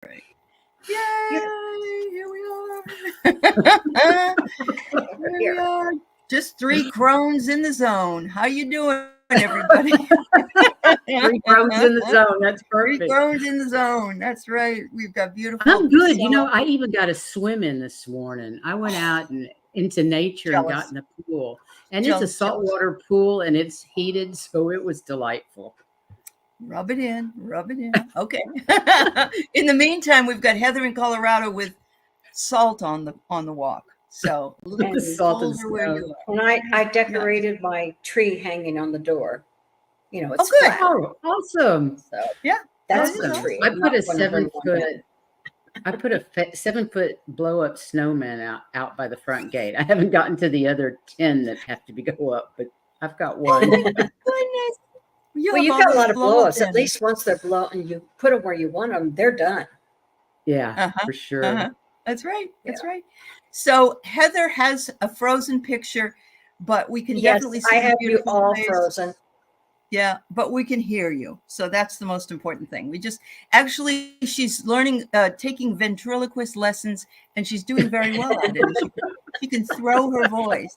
right. Yeah. Yay! Here we are. Here we are. Just 3 crones in the zone. How you doing, everybody? 3 crones in the zone. That's 3 perfect. crones in the zone. That's right. We've got beautiful. I'm good. Priscilla. I even got a swim in this morning. I went out and into nature and got Jealous. in the pool. And it's a Jealous, jealous. saltwater pool and it's heated, so it was delightful. Rub it in. Rub it in. Okay. In the meantime, we've got Heather in Colorado with salt on the walk. So a little The bit salt and colder where snow. you are. And I decorated my tree hanging on the door. You know, it's Oh, good. flat. Oh, awesome. So Yeah. that's There you the go. tree. I I'm put not a gonna bring 7 one foot down. I put a 7-foot blow up snowman out by the front gate. I haven't gotten to the other 10 that have to go up, but I've got one. Goodness. Well, you've got a lot of blow-ups. At least once they're blown and you put them where you want them, they're done. Yeah, for sure. That's right. That's right. So Heather has a frozen picture, but we can definitely see I have you beautiful all face. frozen. Yeah, but we can hear you. So that's the most important thing. Actually, she's learning, taking ventriloquist lessons, and she's doing very well at it. She can throw her voice.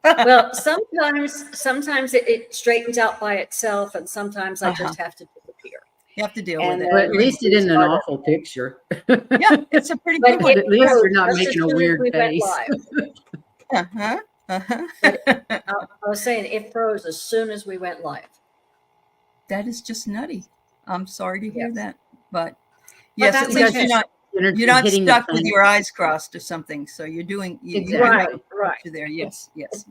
Well, sometimes it straightens out by itself, and sometimes I just have to disappear. You have to deal with it. But at least it isn't an awful picture. Yeah, it's a pretty good one. At least you're not making a weird face. I was saying it froze as soon as we went live. That is just nutty. I'm sorry to hear that, but Yes, at least you're not stuck with your eyes crossed or something. So you're doing right. You're there. Yes.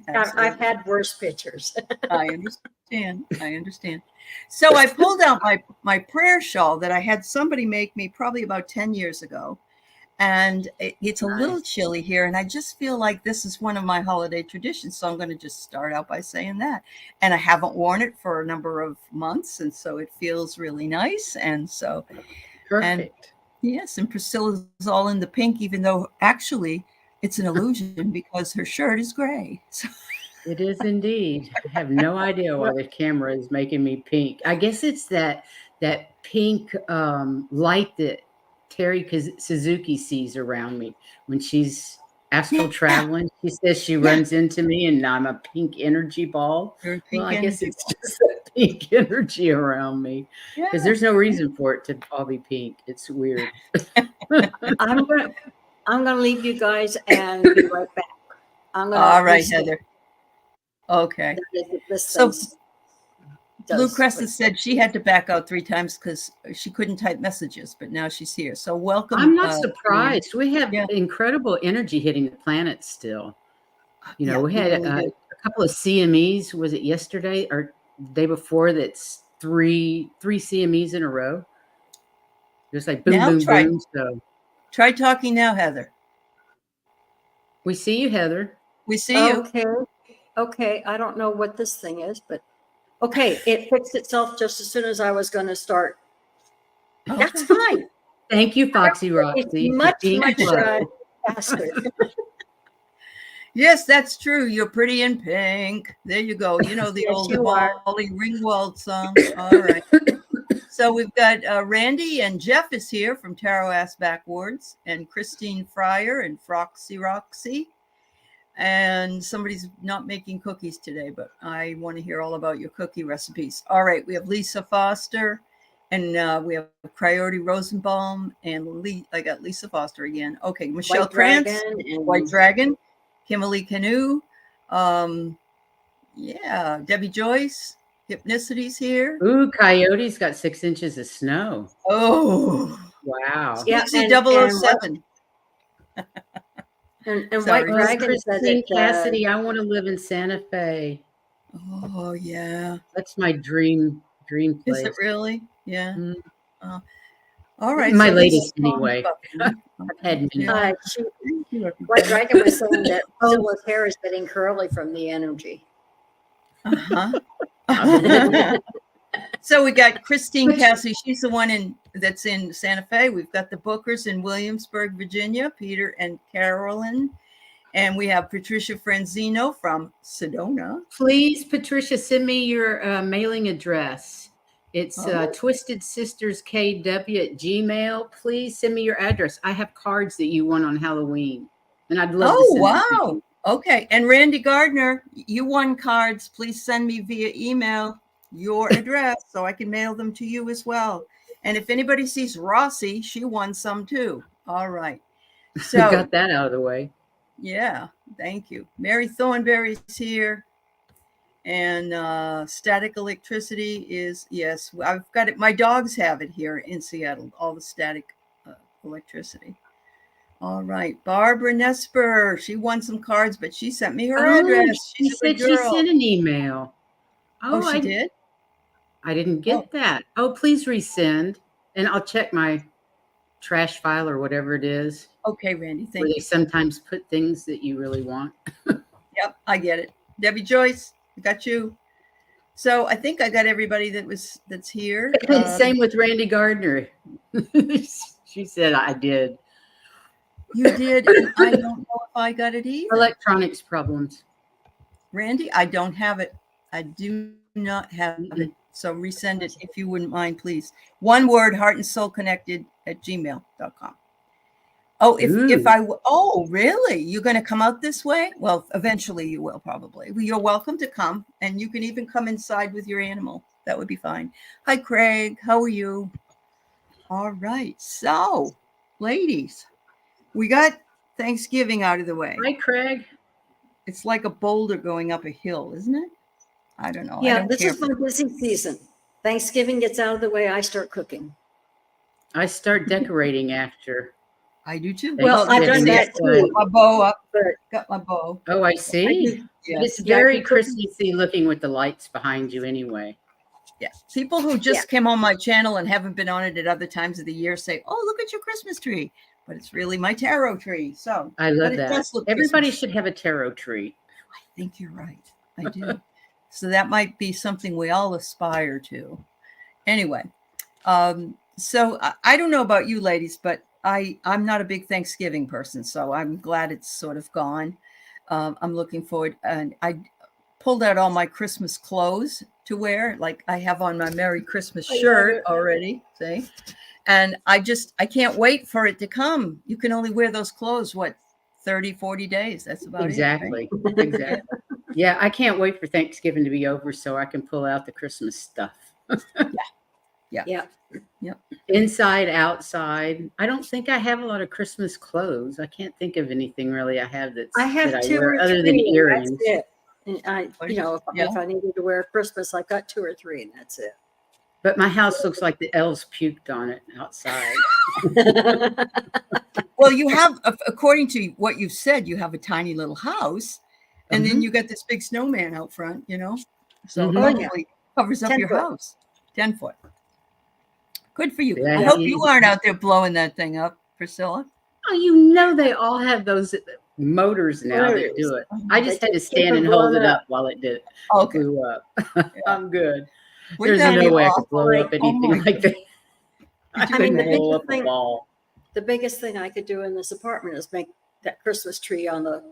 I've had worse pictures. I understand. So I pulled out my prayer shawl that I had somebody make me probably about 10 years ago. And it's a little chilly here. And I just feel like this is one of my holiday traditions. So I'm going to just start out by saying that. And I haven't worn it for a number of months. And so it feels really nice. And so, perfect. Yes. And Priscilla's all in the pink, even though actually it's an illusion because her shirt is gray. So. It is indeed. I have no idea why the camera is making me pink. I guess it's that pink light that Terry Suzuki sees around me when she's astral traveling. She says she runs into me and I'm a pink energy ball. I guess it's just a pink energy around me because there's no reason for it to all be pink. It's weird. I'm gonna leave you guys and be right back. All right, Heather. Okay. So Blue Crescent said she had to back out 3 times because she couldn't type messages, but now she's here. So welcome. I'm not surprised. We have incredible energy hitting the planet still. We had a couple of CMEs. Was it yesterday or the day before? That's three CMEs in a row. Just like boom, boom, boom. So try talking now, Heather. We see you, Heather. We see you. Okay. I don't know what this thing is, but okay. It fixed itself just as soon as I was going to start. That's fine. Thank you, Foxy Roxy. Much faster. Yes, that's true. You're pretty in pink. There you go. You know the old Molly Ringwald song. All right. So we've got Randy and Jeff is here from Tarot Ass Backwards, and Christine Fryer and Froxy Roxy. And somebody's not making cookies today, but I want to hear all about your cookie recipes. All right. We have Lisa Foster and we have Coyote Rosenbaum and I got Lisa Foster again. Okay. Michelle Krantz, White Dragon, Kimberly Canoe. Debbie Joyce, Hypnicity's here. Ooh, Coyote's got 6 inches of snow. Oh, wow. Yeah. 007. And White Dragon said Christine Cassidy, I want to live in Santa Fe. Oh, yeah. That's my dream place. Is it really? Yeah. Mm-hmm. All right. My latest anyway. I've had White Dragon was saying that Priscilla's hair is getting curly from the energy. So we got Christine Cassidy. She's the one that's in Santa Fe. We've got the Bookers in Williamsburg, Virginia, Peter and Carolyn. And we have Patricia Franzino from Sedona. Please, Patricia, send me your mailing address. It's Oh. Twisted Sisters KW at Gmail. Please send me your address. I have cards that you won on Halloween, and I'd love to Oh, send them to wow. you. Okay. And Randy Gardner, you won cards. Please send me via email your address so I can mail them to you as well. And if anybody sees Rossi, she won some too. All right. So, Got that out of the way. yeah, thank you. Mary Thornberry's here. And static electricity is, yes, I've got it. My dogs have it here in Seattle, all the static electricity. All right. Barbara Nesper, she won some cards, but she sent me her address. She She's a said good she girl. sent an email. Oh, she did? I didn't get that. Oh, please resend, and I'll check my trash file or whatever it is. Okay, Randy, Where thank they you. sometimes put things that you really want. Yep, I get it. Debbie Joyce, I got you. So I think I got everybody that's here. Same with Randy Gardner. She said I did. You did, and I don't know if I got it either. Electronics problems. Randy, I don't have it. I do not have it. So resend it if you wouldn't mind, please. One word, heart and soul connected at gmail.com. Oh, oh, really? You're going to come out this way? Well, eventually you will probably. Well, you're welcome to come, and you can even come inside with your animal. That would be fine. Hi, Craig. How are you? All right. So, ladies, we got Thanksgiving out of the way. Hi, Craig. It's like a boulder going up a hill, isn't it? I don't know. Yeah, this is my busy season. Thanksgiving gets out of the way, I start cooking. I start decorating after. I do too. Well, I've done that too. My bow up. Got my bow. Oh, I see. Yes. It's very Christmassy looking with the lights behind you anyway. Yeah. People who just came on my channel and haven't been on it at other times of the year say, oh, look at your Christmas tree. But it's really my tarot tree. So I love that. Everybody should have a tarot tree. I think you're right. I do. So that might be something we all aspire to. Anyway, so I don't know about you ladies, but I'm not a big Thanksgiving person, so I'm glad it's sort of gone. I'm looking forward, and I pulled out all my Christmas clothes to wear, like I have on my Merry Christmas shirt already, see? And I can't wait for it to come. You can only wear those clothes, 30, 40 days. That's about it. Right? Exactly. Yeah, I can't wait for Thanksgiving to be over so I can pull out the Christmas stuff. Yeah. Inside, outside. I don't think I have a lot of Christmas clothes. I can't think of anything really I have that I two wear or other three, than earrings. that's it. And if I needed to wear Christmas, I've got 2 or 3, and that's it. But my house looks like the elves puked on it outside. Well, you have, according to what you've said, you have a tiny little house, and then you got this big snowman out front, so it probably covers up your house. 10 foot. Good for you. Yeah, I hope you aren't out there blowing that thing up, Priscilla. Oh, they all have those motors now that do it. I just had to stand and hold it up while it did. Okay. Blew up. I'm good. Wouldn't There's that no be way I awful? could blow up anything like that. I mean, the biggest thing I could do in this apartment is make that Christmas tree on the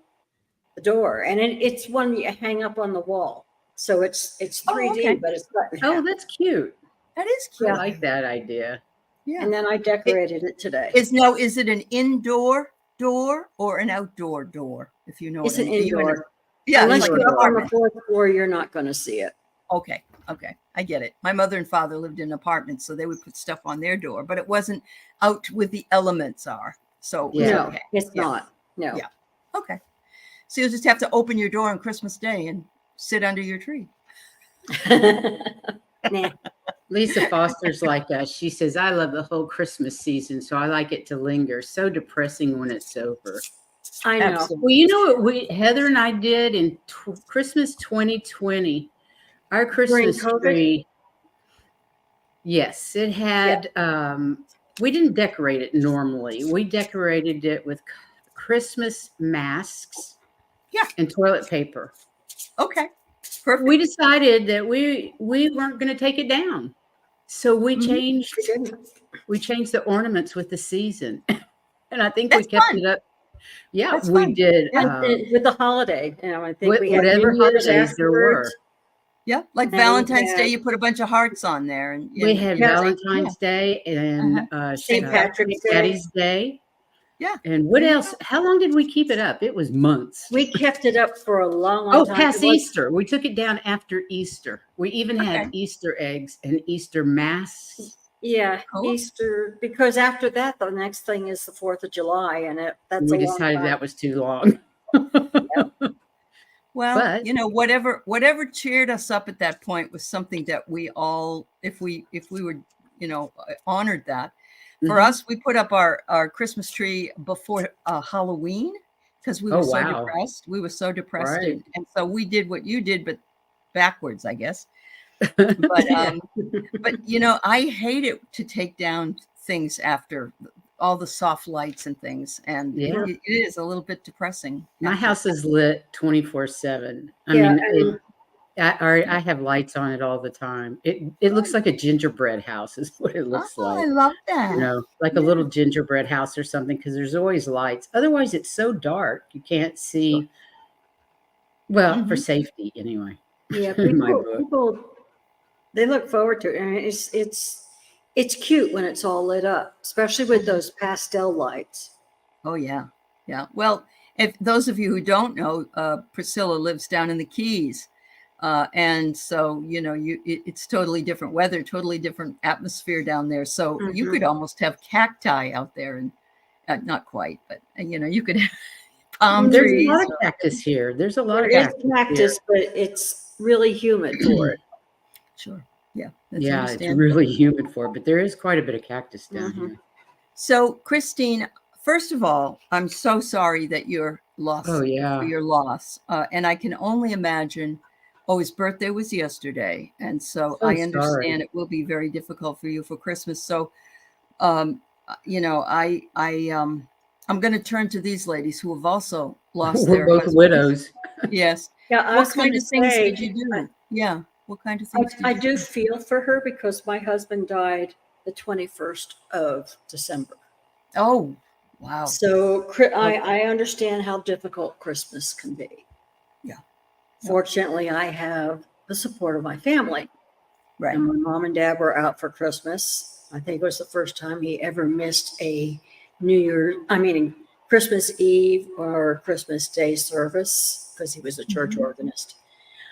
door, and it's one you hang up on the wall, so it's 3D, but it's cut in half. that's cute. That is cute. I like that idea. Yeah. And then I decorated it today. Is it an indoor door or an outdoor door? If you know, it's an indoor. Yeah, unless like you're up on the 4th floor, you're not going to see it. Okay, I get it. My mother and father lived in apartments, so they would put stuff on their door, but it wasn't out with the elements are. So no, okay. It's not. No. Yeah. Okay. So you'll just have to open your door on Christmas Day and sit under your tree. Nah. Lisa Foster's like us. She says, I love the whole Christmas season, so I like it to linger. So depressing when it's over. I know. Absolutely. Well, you know what Heather and I did in Christmas 2020? Our Christmas tree. Yes, it had, we didn't decorate it normally. We decorated it with Christmas masks and toilet paper. Okay. Perfect. We decided that we weren't going to take it down. So we changed the ornaments with the season. And I think we kept it up. Yeah, That's we fun. did. With the holiday, I think we had whatever New Year's holidays there were. Yeah, like And Valentine's we Day, have- you put a bunch of hearts on there, and We had Yeah. Valentine's Day and St. Patrick's Day. Daddy's Day. Yeah. And what There you else? go. How long did we keep it up? It was months. We kept it up for a long, long Oh, time. past It was- Easter. We took it down after Easter. We even had Okay. Easter eggs and Easter masks. Yeah, Cool. Easter, because after that, the next thing is the 4th of July, and that's We a long decided time. that was too long. Well, But- whatever cheered us up at that point was something that we all, if we were, honored that. For Mhm. us, we put up our Christmas tree before Halloween because we were Oh, so wow. depressed. We were so depressed, Right. and so we did what you did, but backwards, I guess. But Yeah. but I hate it to take down things after all the soft lights and things, and Yeah. it is a little bit depressing. My after- house is lit 24/7. I Yeah, mean, I have lights on it all the time. It looks like a gingerbread house is what it looks I like. love that. Like a little gingerbread house or something, because there's always lights. Otherwise, it's so dark you can't see. Well, for Mhm. safety anyway. Yeah, in my people, book. they look forward to it. And it's cute when it's all lit up, especially with those pastel lights. Oh yeah, yeah. Well, if those of you who don't know, Priscilla lives down in the Keys, and so it's totally different weather, totally different atmosphere down there. So you Mhm. could almost have cacti out there, and not quite, but you could have palm There's trees. a lot of cactus here. There's a lot There of is cactus here. cactus, but it's really humid for it. Sure, yeah, that's Yeah, it's understandable. really humid for it, but there is quite a bit of cactus down Mhm. here. So, Christine, first of all, I'm so sorry that you're lost Oh, yeah. for your loss. And I can only imagine, his birthday was yesterday. And so So I sorry. understand it will be very difficult for you for Christmas. So, um, I'm going to turn to these ladies who have also lost We're their both husbands. widows. Yes. Yeah, I What was going kind to of things say, did you do? Yeah. What kind of I, things did I you do feel for her because my husband died the 21st of December. Oh, wow. So I understand how difficult Christmas can be. Yeah. Fortunately, I have the support of my family. Right. And my mom and dad were out for Christmas. I think it was the first time he ever missed a Christmas Eve or Christmas Day service because he was a church Mhm. organist.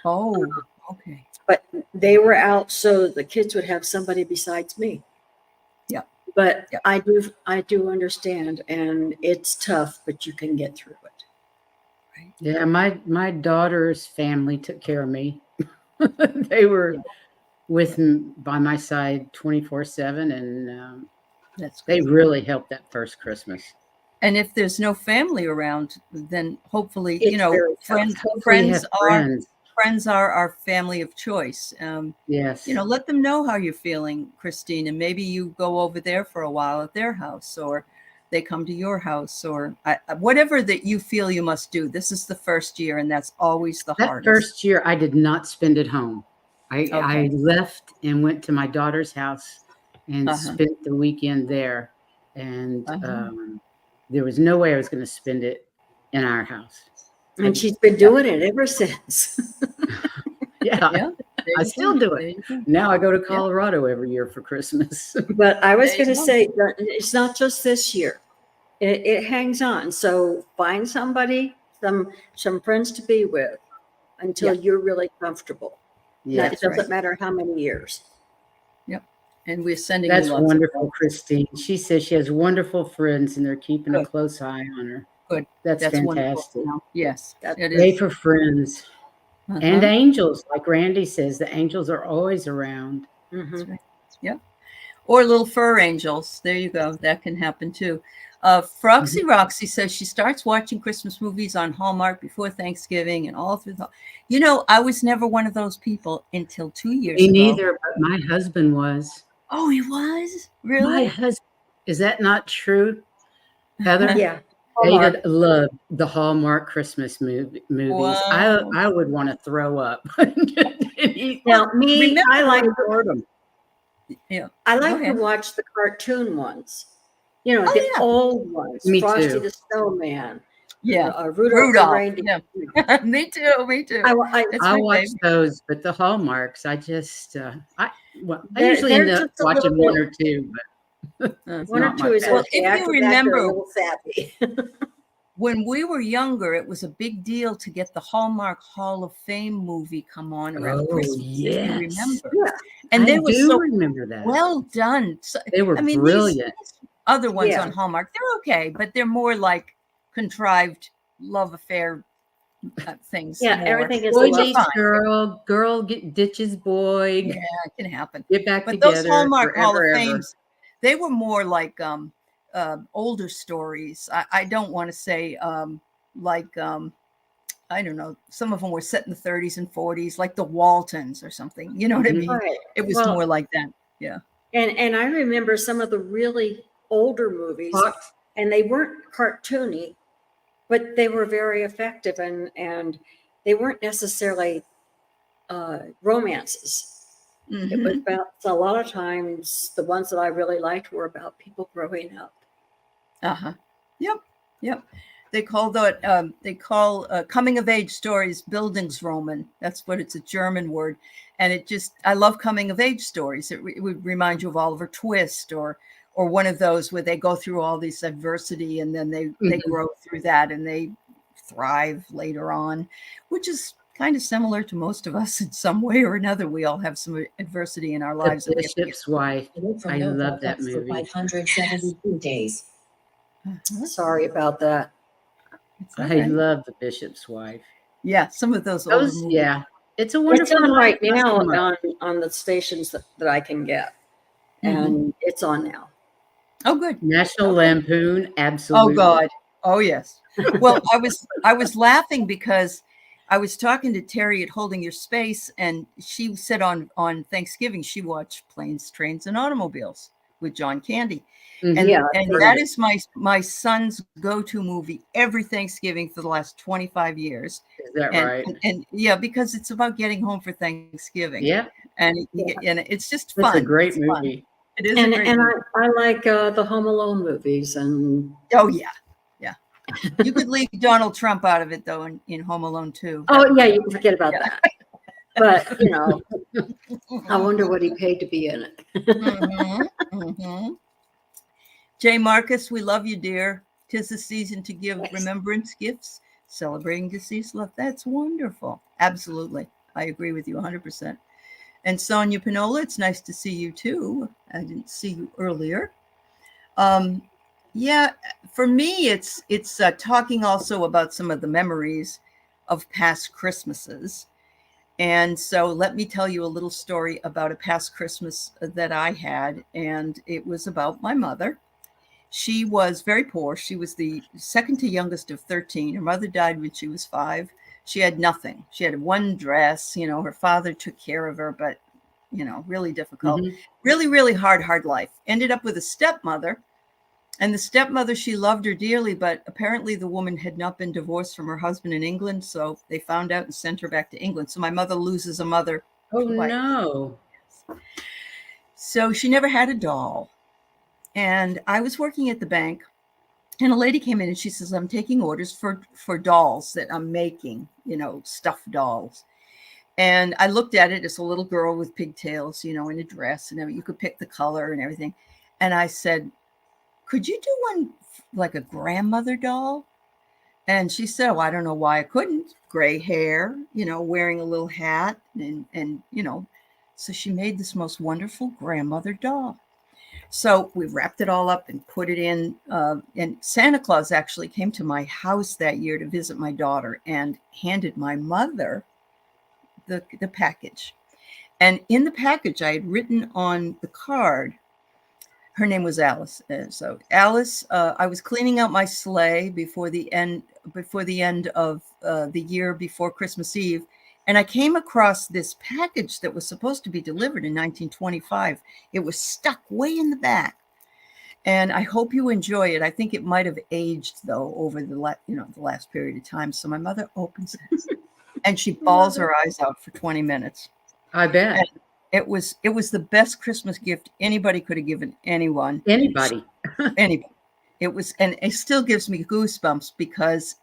Oh, okay. But they were out so the kids would have somebody besides me. Yeah. But Yeah. I do understand, and it's tough, but you can get through it. Right. Yeah, my daughter's family took care of me. They were with me by my side 24/7, and That's they good. really helped that first Christmas. And if there's no family around, then hopefully, It's very tough. Hopefully you have friends are our family of choice. Yes. Let them know how you're feeling, Christine, and maybe you go over there for a while at their house, or they come to your house, or whatever that you feel you must do. This is the first year, and that's always the That hardest. first year, I did not spend at home. I Okay. left and went to my daughter's house and Uh-huh. spent the weekend there. And Uh-huh. there was no way I was going to spend it in our house. And she's been doing it ever since. Yeah, Yeah, there I you still go. do There it. you go. Now I go to Colorado every year for Christmas. But I was There you going to go. say that it's not just this year. It hangs on. So find somebody, some friends to be with until you're really comfortable. Yeah, That doesn't right. matter how many years. Yep. And we're sending you that's lots of wonderful, love. Christine. She says she has wonderful friends and they're keeping a Good. close eye on her. Good. That's Wonderful. fantastic. Yes, That's it Pray is. for friends. And Uh-huh. angels, like Randy says, the angels are always around. Mhm. That's right. Yep. Or little fur angels. There you go. That can happen too. Froxy Roxy says she starts watching Christmas movies on Hallmark before Thanksgiving and all through I was never one of those people until 2 years Me ago. neither, but my husband was. Oh, he was? My Really? husband. Is that not true, Heather? Yeah. David loved the Hallmark Christmas movies. Wow. I would want to throw up. Now me, Remember I like Yeah. I Go like to ahead. watch the cartoon ones. The Yeah. old ones. Me Frosty too. the Snowman. Yeah. Rudolph the Reindeer. Yeah. Me too. Me too. It's I my watch favorite. those, but the Hallmarks, I just, I They're usually end up just a watching little one bit. or two, but it's One or not my two is passion. Well, okay. if you After that, they're a remember, little sappy. when we were younger, it was a big deal to get the Hallmark Hall of Fame movie come on around Oh, Christmas, if you yes. remember. Yeah. And I they were do so remember that. well done. So, They were I mean, brilliant. these other ones Yeah. on Hallmark, they're okay, but they're more like contrived love affair things. Yeah, more. everything is Boy love. meets girl, girl ditches boy, Yeah, it can happen. get back But those together Hallmark Hall of forever, ever. Fames, they were more like older stories. I don't want to say like I don't know. Some of them were set in the 30s and 40s, like the Waltons or something. You know what I mean? Right. It was Well, more like that. Yeah. and I remember some of the really older movies, Fox. and they weren't cartoony, but they were very effective, and they weren't necessarily romances. It was Mhm. about, a lot of times the ones that I really liked were about people growing up. Uh-huh. Yep. Yep. They call coming of age stories Bildungsroman. That's what it's a German word. And I love coming of age stories. It would remind you of Oliver Twist or one of those where they go through all this adversity and then they Mhm. grow through that and they thrive later on, which is kind of similar to most of us in some way or another. We all have some adversity in our lives. The That we have to get Bishop's Wife. I love that movie. 572 days. Uh-huh. Sorry about that. It's all I right. love The Bishop's Wife. Yeah, some of those older Those, movies. yeah. It's a It's Wonderful on Life. right not now so much. on the stations that I can get, Mhm. and it's on now. Oh, good. National Okay. Lampoon, Oh absolutely. God. Oh yes. Well, I was laughing because I was talking to Terry at Holding Your Space, and she said on Thanksgiving she watched Planes, Trains, and Automobiles with John Candy, Mhm. and Yeah, and Heard that it. is my son's go-to movie every Thanksgiving for the last 25 years, Is that and right? and yeah, because it's about getting home for Thanksgiving, Yeah. and Yeah. and it's just It's a fun. great It's fun. movie. It is a great and movie. I like the Home Alone movies, and Oh yeah. Yeah. You could leave Donald Trump out of it though in Home Alone 2. oh yeah, you can forget about Yeah. that. But I wonder what he paid to be in it. Mhm, mhm. Jay Marcus, we love you, dear. 'Tis the season to give Yes. remembrance gifts, celebrating deceased love. That's wonderful. Absolutely. I agree with you 100%. And Sonia Pinola, it's nice to see you too. I didn't see you earlier. Um, yeah, for me, it's talking also about some of the memories of past Christmases. And so let me tell you a little story about a past Christmas that I had, and it was about my mother. She was very poor. She was the second to youngest of 13. Her mother died when she was 5. She had nothing. She had one dress. Her father took care of her, but, really difficult. Mhm. Really, really hard life. Ended up with a stepmother. And the stepmother, she loved her dearly, but apparently the woman had not been divorced from her husband in England. So they found out and sent her back to England. So my mother loses a mother Oh, twice. no. So she never had a doll. And I was working at the bank, and a lady came in and she says, I'm taking orders for dolls that I'm making, stuffed dolls. And I looked at it as a little girl with pigtails, in a dress, and you could pick the color and everything. And I said, could you do one like a grandmother doll? And she said, oh, I don't know why I couldn't. Gray hair, wearing a little hat. And so she made this most wonderful grandmother doll. So we wrapped it all up and put it in. And Santa Claus actually came to my house that year to visit my daughter and handed my mother the package. And in the package, I had written on the card, her name was Alice. So Alice, I was cleaning out my sleigh before the end of the year before Christmas Eve, and I came across this package that was supposed to be delivered in 1925. It was stuck way in the back, and I hope you enjoy it. I think it might have aged though over the last period of time. So my mother opens it, and she bawls her eyes out for 20 minutes. I bet. And it was the best Christmas gift anybody could have given anyone. Anybody. Anybody. It was, and it still gives me goosebumps because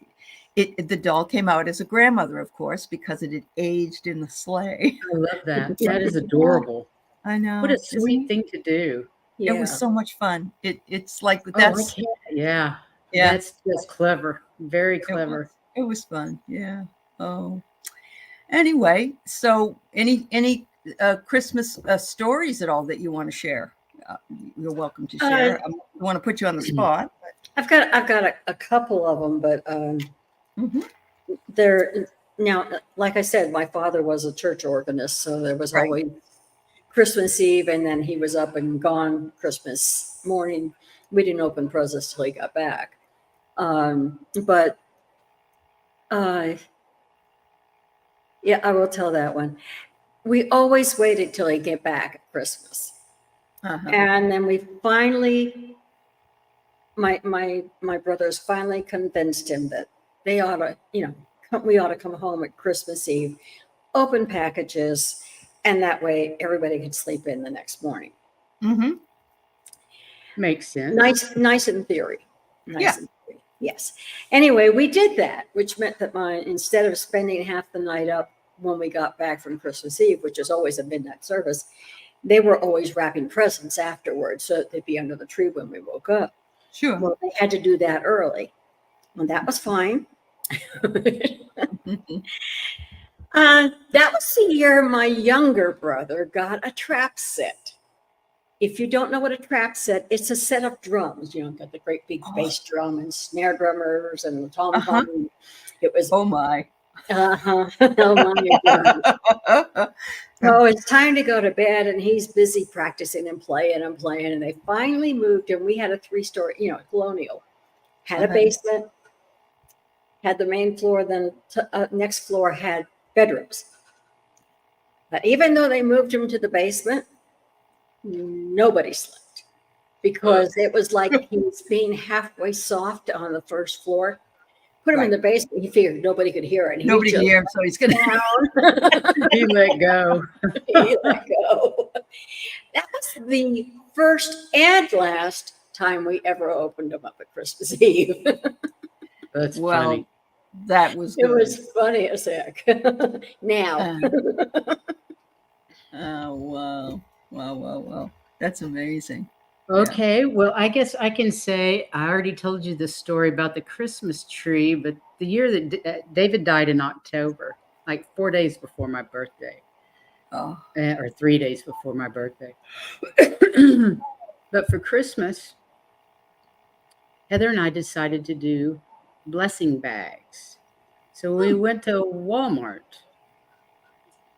The doll came out as a grandmother, of course, because it had aged in the sleigh. I love that. That is adorable. I know. What a isn't sweet it? thing to do. It was Yeah. so much fun. It's like Oh, I that's can't. Yeah. yeah. That's clever. Very It clever. was. It was fun. Yeah. Oh. Anyway, so any Christmas stories at all that you want to share? You're welcome to share. I don't want to put you on the spot. I've got a couple of them, but Mhm. they're now, like I said, my father was a church organist, so there was Right. always Christmas Eve, and then he was up and gone Christmas morning. We didn't open presents till he got back. But yeah, I will tell that one. We always waited till he get back at Christmas, Uh-huh. and then we finally, my brothers finally convinced him that they ought to, we ought to come home at Christmas Eve, open packages, and that way everybody could sleep in the next morning. Mm-hmm. Makes sense. Nice in theory. Yeah. In theory. Yes. Anyway, we did that, which meant that instead of spending half the night up when we got back from Christmas Eve, which is always a midnight service, they were always wrapping presents afterwards, so that they'd be under the tree when we woke up. Sure. Well, they had to do that early. Well, that was fine. Mhm. That was the year my younger brother got a trap set. If you don't know what a trap set, it's a set of drums. Got the great big bass drum and snare drummers and the tom tom. It was Oh my. oh my God. So it's time to go to bed, and he's busy practicing and playing, and they finally moved, and we had a 3-story, colonial, had a basement, had the main floor, then next floor had bedrooms. But even though they moved him to the basement, nobody slept, because it was like he was being halfway soft on the first floor. Put him in the basement, he figured nobody could hear it. Nobody can hear him, so he's gonna. He let go. He let go. That was the first and last time we ever opened them up at Christmas Eve. That's Well, funny. that was It good. was funny as heck. Now. Oh wow. Wow. That's amazing. Okay, well, I guess I can say I already told you the story about the Christmas tree, but the year that David died in October, like 4 days before my birthday, Oh. or 3 days before my birthday. But for Christmas, Heather and I decided to do blessing bags. So we went to Walmart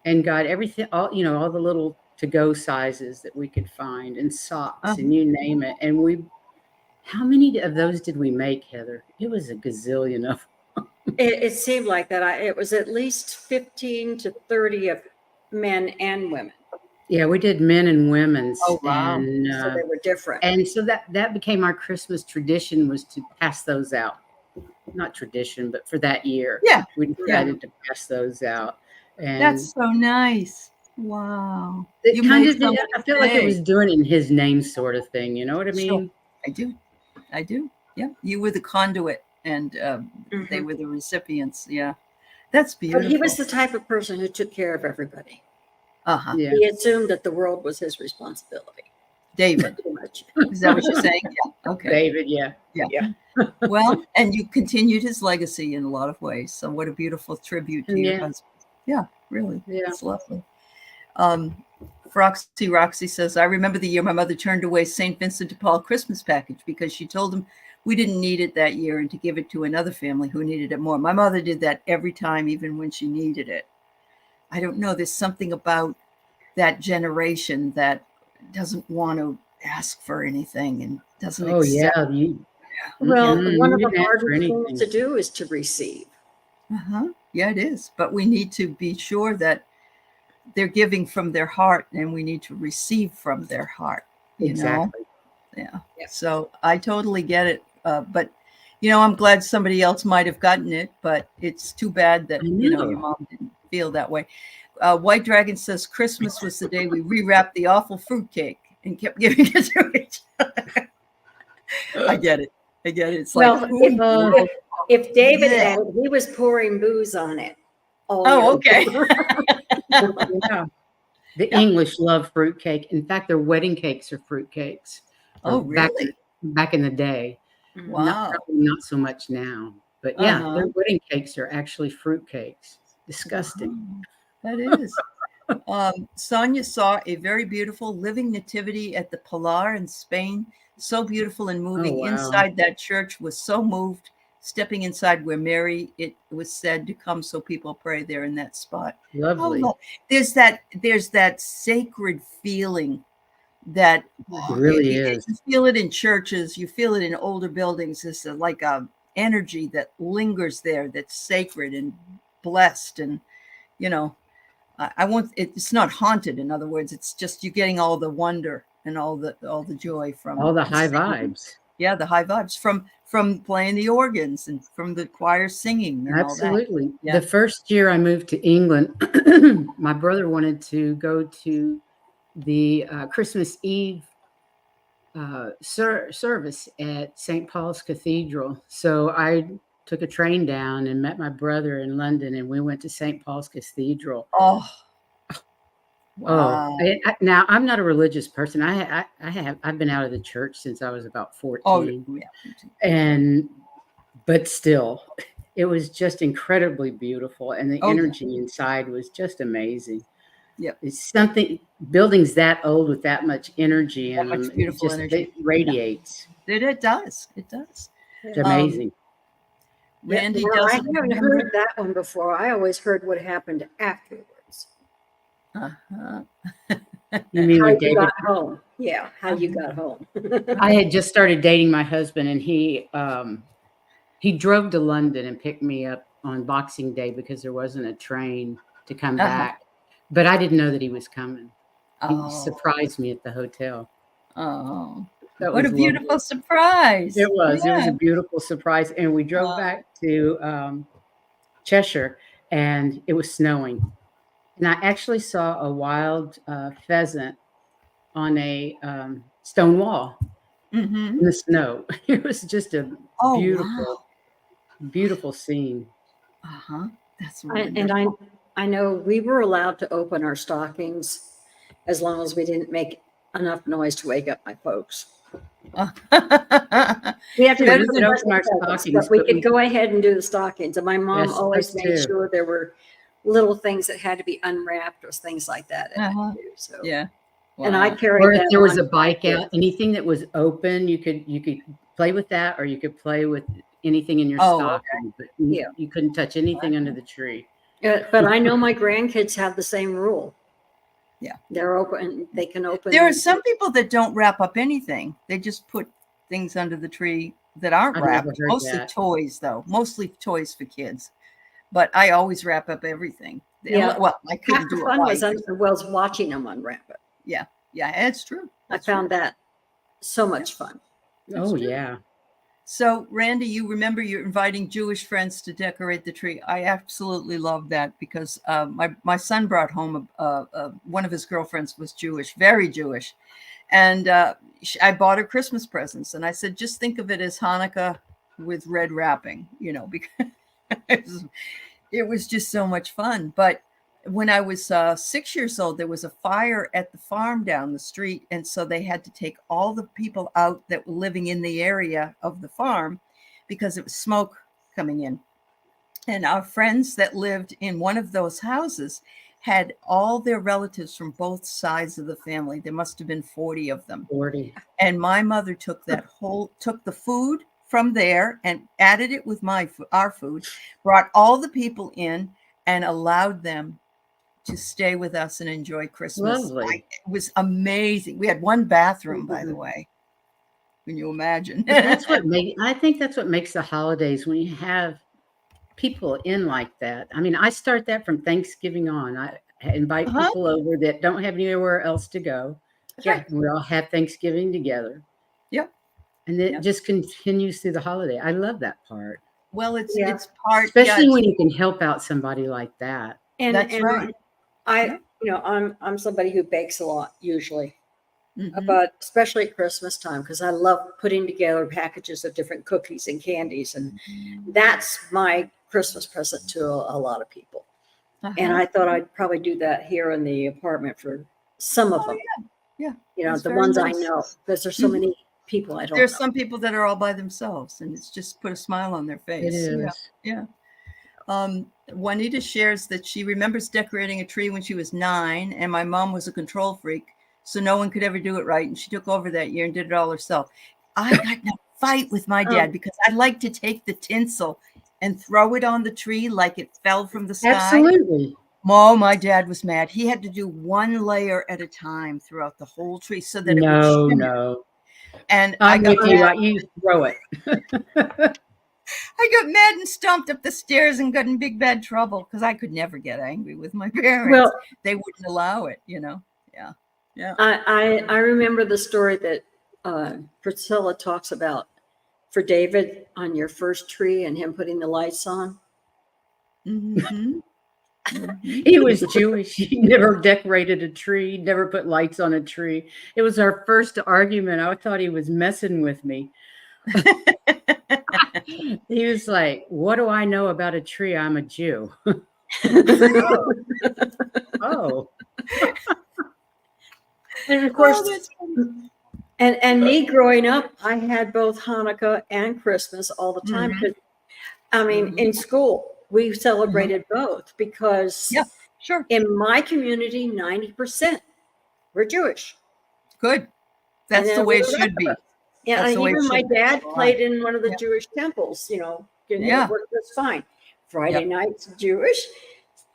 and got everything, all the little to-go sizes that we could find, and socks and you name it. And how many of those did we make, Heather? It was a gazillion of them. It seemed like that. It was at least 15 to 30 of men and women. Yeah, we did men and women's. Oh, wow. And, So they were different. and so that became our Christmas tradition, was to pass those out. Not tradition, but for that year. Yeah. We decided to pass those out. And That's so nice. Wow. it kind of did, something I felt like it big. was doing it in his name sort of thing. You know what I mean? Sure. I do. Yeah. You were the conduit, and they were the recipients. Yeah. That's beautiful. But he was the type of person who took care of everybody. Uh-huh. Yeah. He assumed that the world was his responsibility. David. Too much. Is that what you're saying? Yeah. Okay. David, yeah. Well, and you continued his legacy in a lot of ways. So what a beautiful tribute to your husband. Yeah, really. Yeah. It's lovely. Roxy says, I remember the year my mother turned away St. Vincent de Paul Christmas package because she told him we didn't need it that year and to give it to another family who needed it more. My mother did that every time, even when she needed it. I don't know. There's something about that generation that doesn't want to ask for anything and doesn't accept. Well, one of you the didn't ask for hardest anything. things to do is to receive. Yeah, it is. But we need to be sure that they're giving from their heart, and we need to receive from their heart. Exactly. Yeah. So I totally get it. But I'm glad somebody else might have gotten it, but it's too bad that your mom didn't feel that way. White Dragon says Christmas was the day we rewrapped the awful fruitcake and kept giving it to each other. I get it. Again, it's Well, like, if David Yeah. had it, he was pouring booze on it. Oh, okay. Yeah. The Yeah. English love fruitcake. In fact, their wedding cakes are fruitcakes. Oh, Back, really? back in the day. Wow. Probably not so much now. But yeah, Uh-huh. their wedding cakes are actually fruitcakes. Disgusting. Wow. That is. Sonia saw a very beautiful living nativity at the Pilar in Spain. So beautiful and moving. wow. Inside that church was so moved. Stepping inside where Mary, it was said to come, so people pray there in that spot. Lovely. There's that sacred feeling that It really is. you feel it in churches, you feel it in older buildings. It's like a energy that lingers there, that's sacred and blessed, and I want it's not haunted. In other words, it's just you're getting all the wonder and all the joy from All the high vibes. Yeah, the high vibes from playing the organs and from the choir singing and Absolutely. all that. Yeah. The first year I moved to England, my brother wanted to go to the Christmas Eve service at St. Paul's Cathedral. So I took a train down and met my brother in London, and we went to St. Paul's Cathedral. Oh, wow. Now I'm not a religious person. I've been out of the church since I was about 14. Oh, yeah. But still, it was just incredibly beautiful, and the energy inside was just amazing. Yep. It's something, buildings that old with that much energy That much beautiful energy. It radiates. It does. It does. It's amazing. Randy I haven't heard that one before. I always heard what happened afterwards. Uh-huh. You mean how when you David got home? Yeah, how you got home. I had just started dating my husband, and he drove to London and picked me up on Boxing Day because there wasn't a train to come back. But I didn't know that he was coming. He surprised me at the hotel. Oh, that what was a beautiful lovely. surprise. It was. Yeah. It was a beautiful surprise. And we drove back to Cheshire, and it was snowing. And I actually saw a wild pheasant on a stone wall in the snow. It was just a beautiful scene. That's wonderful. And I know we were allowed to open our stockings as long as we didn't make enough noise to wake up my folks. We have to go to the stockings, but we could go ahead and do the stockings. And my mom always made sure there were little things that had to be unwrapped or things like that. So yeah. Wow. And I carried or if that there was a bike out, anything that was open, you could play with that, or you could play with anything in your stocking. But you couldn't touch anything under the tree. But I know my grandkids have the same rule. Yeah, they're open. They can open. There are some people that don't wrap up anything. They just put things under the tree that aren't wrapped. Mostly toys, though. Mostly toys for kids. But I always wrap up everything. Yeah. Well, I couldn't do it. Was watching them unwrap it. Yeah. Yeah, it's true. I found that so much fun. Oh, yeah. So, Randy, you remember you're inviting Jewish friends to decorate the tree. I absolutely love that because my son brought home one of his girlfriends was Jewish, very Jewish. And I bought her Christmas presents. And I said, just think of it as Hanukkah with red wrapping, because it was just so much fun. But when I was 6 years old, there was a fire at the farm down the street. And so they had to take all the people out that were living in the area of the farm because it was smoke coming in. And our friends that lived in one of those houses had all their relatives from both sides of the family. There must have been 40 of them. 40. And my mother took took the food from there and added it with our food, brought all the people in and allowed them to stay with us and enjoy Christmas. Lovely. It was amazing. We had one bathroom, by the way. Can you imagine? I think that's what makes the holidays, when you have people in like that. I mean, I start that from Thanksgiving on. I invite people over that don't have anywhere else to go. Right. And we all have Thanksgiving together. Yep. And it just continues through the holiday. I love that part. Well, it's part, especially when you can help out somebody like that. That's right. I'm somebody who bakes a lot usually. Mhm. but especially at Christmas time, because I love putting together packages of different cookies and candies. And that's my Christmas present to a lot of people. And Uh-huh. I thought I'd probably do that here in the apartment for some of Oh, them, yeah. you know, That's the very ones I nice. know, because there's so Mhm. many people I don't There's know. some people that are all by themselves, and it's just put a smile on their It face. Yeah, is. yeah. Juanita shares that she remembers decorating a tree when she was 9, and my mom was a control freak, so no one could ever do it right, and she took over that year and did it all herself. I got in a fight with my dad Oh. because I like to take the tinsel and throw it on the tree like it fell from the sky. Absolutely. Oh, my dad was mad. He had to do one layer at a time throughout the whole tree so that it would No, shimmer. no. And I I'm got with you. mad. You throw it. I got mad and stomped up the stairs and got in big bad trouble because I could never get angry with my parents. Well, They wouldn't allow it, you know. Yeah. Yeah. I remember the story that Priscilla talks about for David on your first tree and him putting the lights on. Mm-hmm. Mm-hmm. He was Jewish. He never decorated a tree, never put lights on a tree. It was our first argument. I thought he was messing with me. He was like, "What do I know about a tree? I'm a Jew." Oh. And of course, Oh, that's funny. and me growing up, I had both Hanukkah and Christmas all the time. Mhm. Because I mean, Mhm. in school, we celebrated both because Yeah, sure. in my community, 90% were Jewish. Good. That's And the then way we it were should be. Yeah, That's and the way it even my should be. dad All played right. in one of the Yeah. Jewish temples, you know, and Yeah. it worked just fine. Friday Yep. nights Jewish,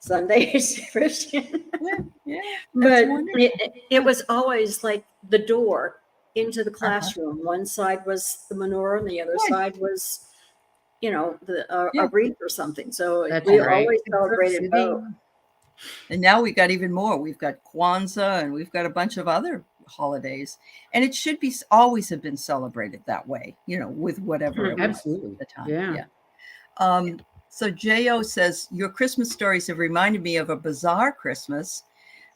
Sundays Christian. Yeah. Yeah. That's But wonderful. it was always like the door into the Uh-huh. classroom. One side was the menorah, and the other Good. side was, you know, Yeah. a wreath or something. So That's we right. always celebrated both. And now we got even more. We've got Kwanzaa and we've got a bunch of other holidays. And it should be always have been celebrated that way, you know, with whatever it was Absolutely. at the time. Yeah. So J.O. says, your Christmas stories have reminded me of a bizarre Christmas.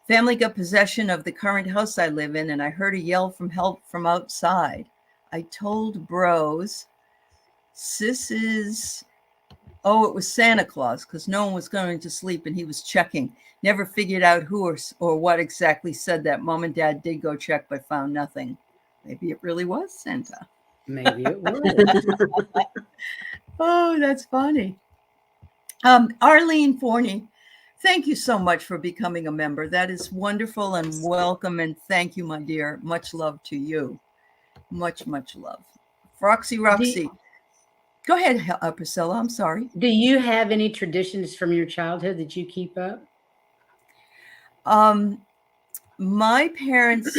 Family got possession of the current house I live in, and I heard a yell from help from outside. I told bros, it was Santa Claus, because no one was going to sleep and he was checking. Never figured out who or what exactly said that. Mom and Dad did go check, but found nothing. Maybe it really was Santa. Maybe it was. Oh, that's funny. Arlene Forney, thank you so much for becoming a member. That is wonderful and welcome. And thank you, my dear. Much love to you. Much, much love. Roxy. Go ahead, Priscilla. I'm sorry. Do you have any traditions from your childhood that you keep up? My parents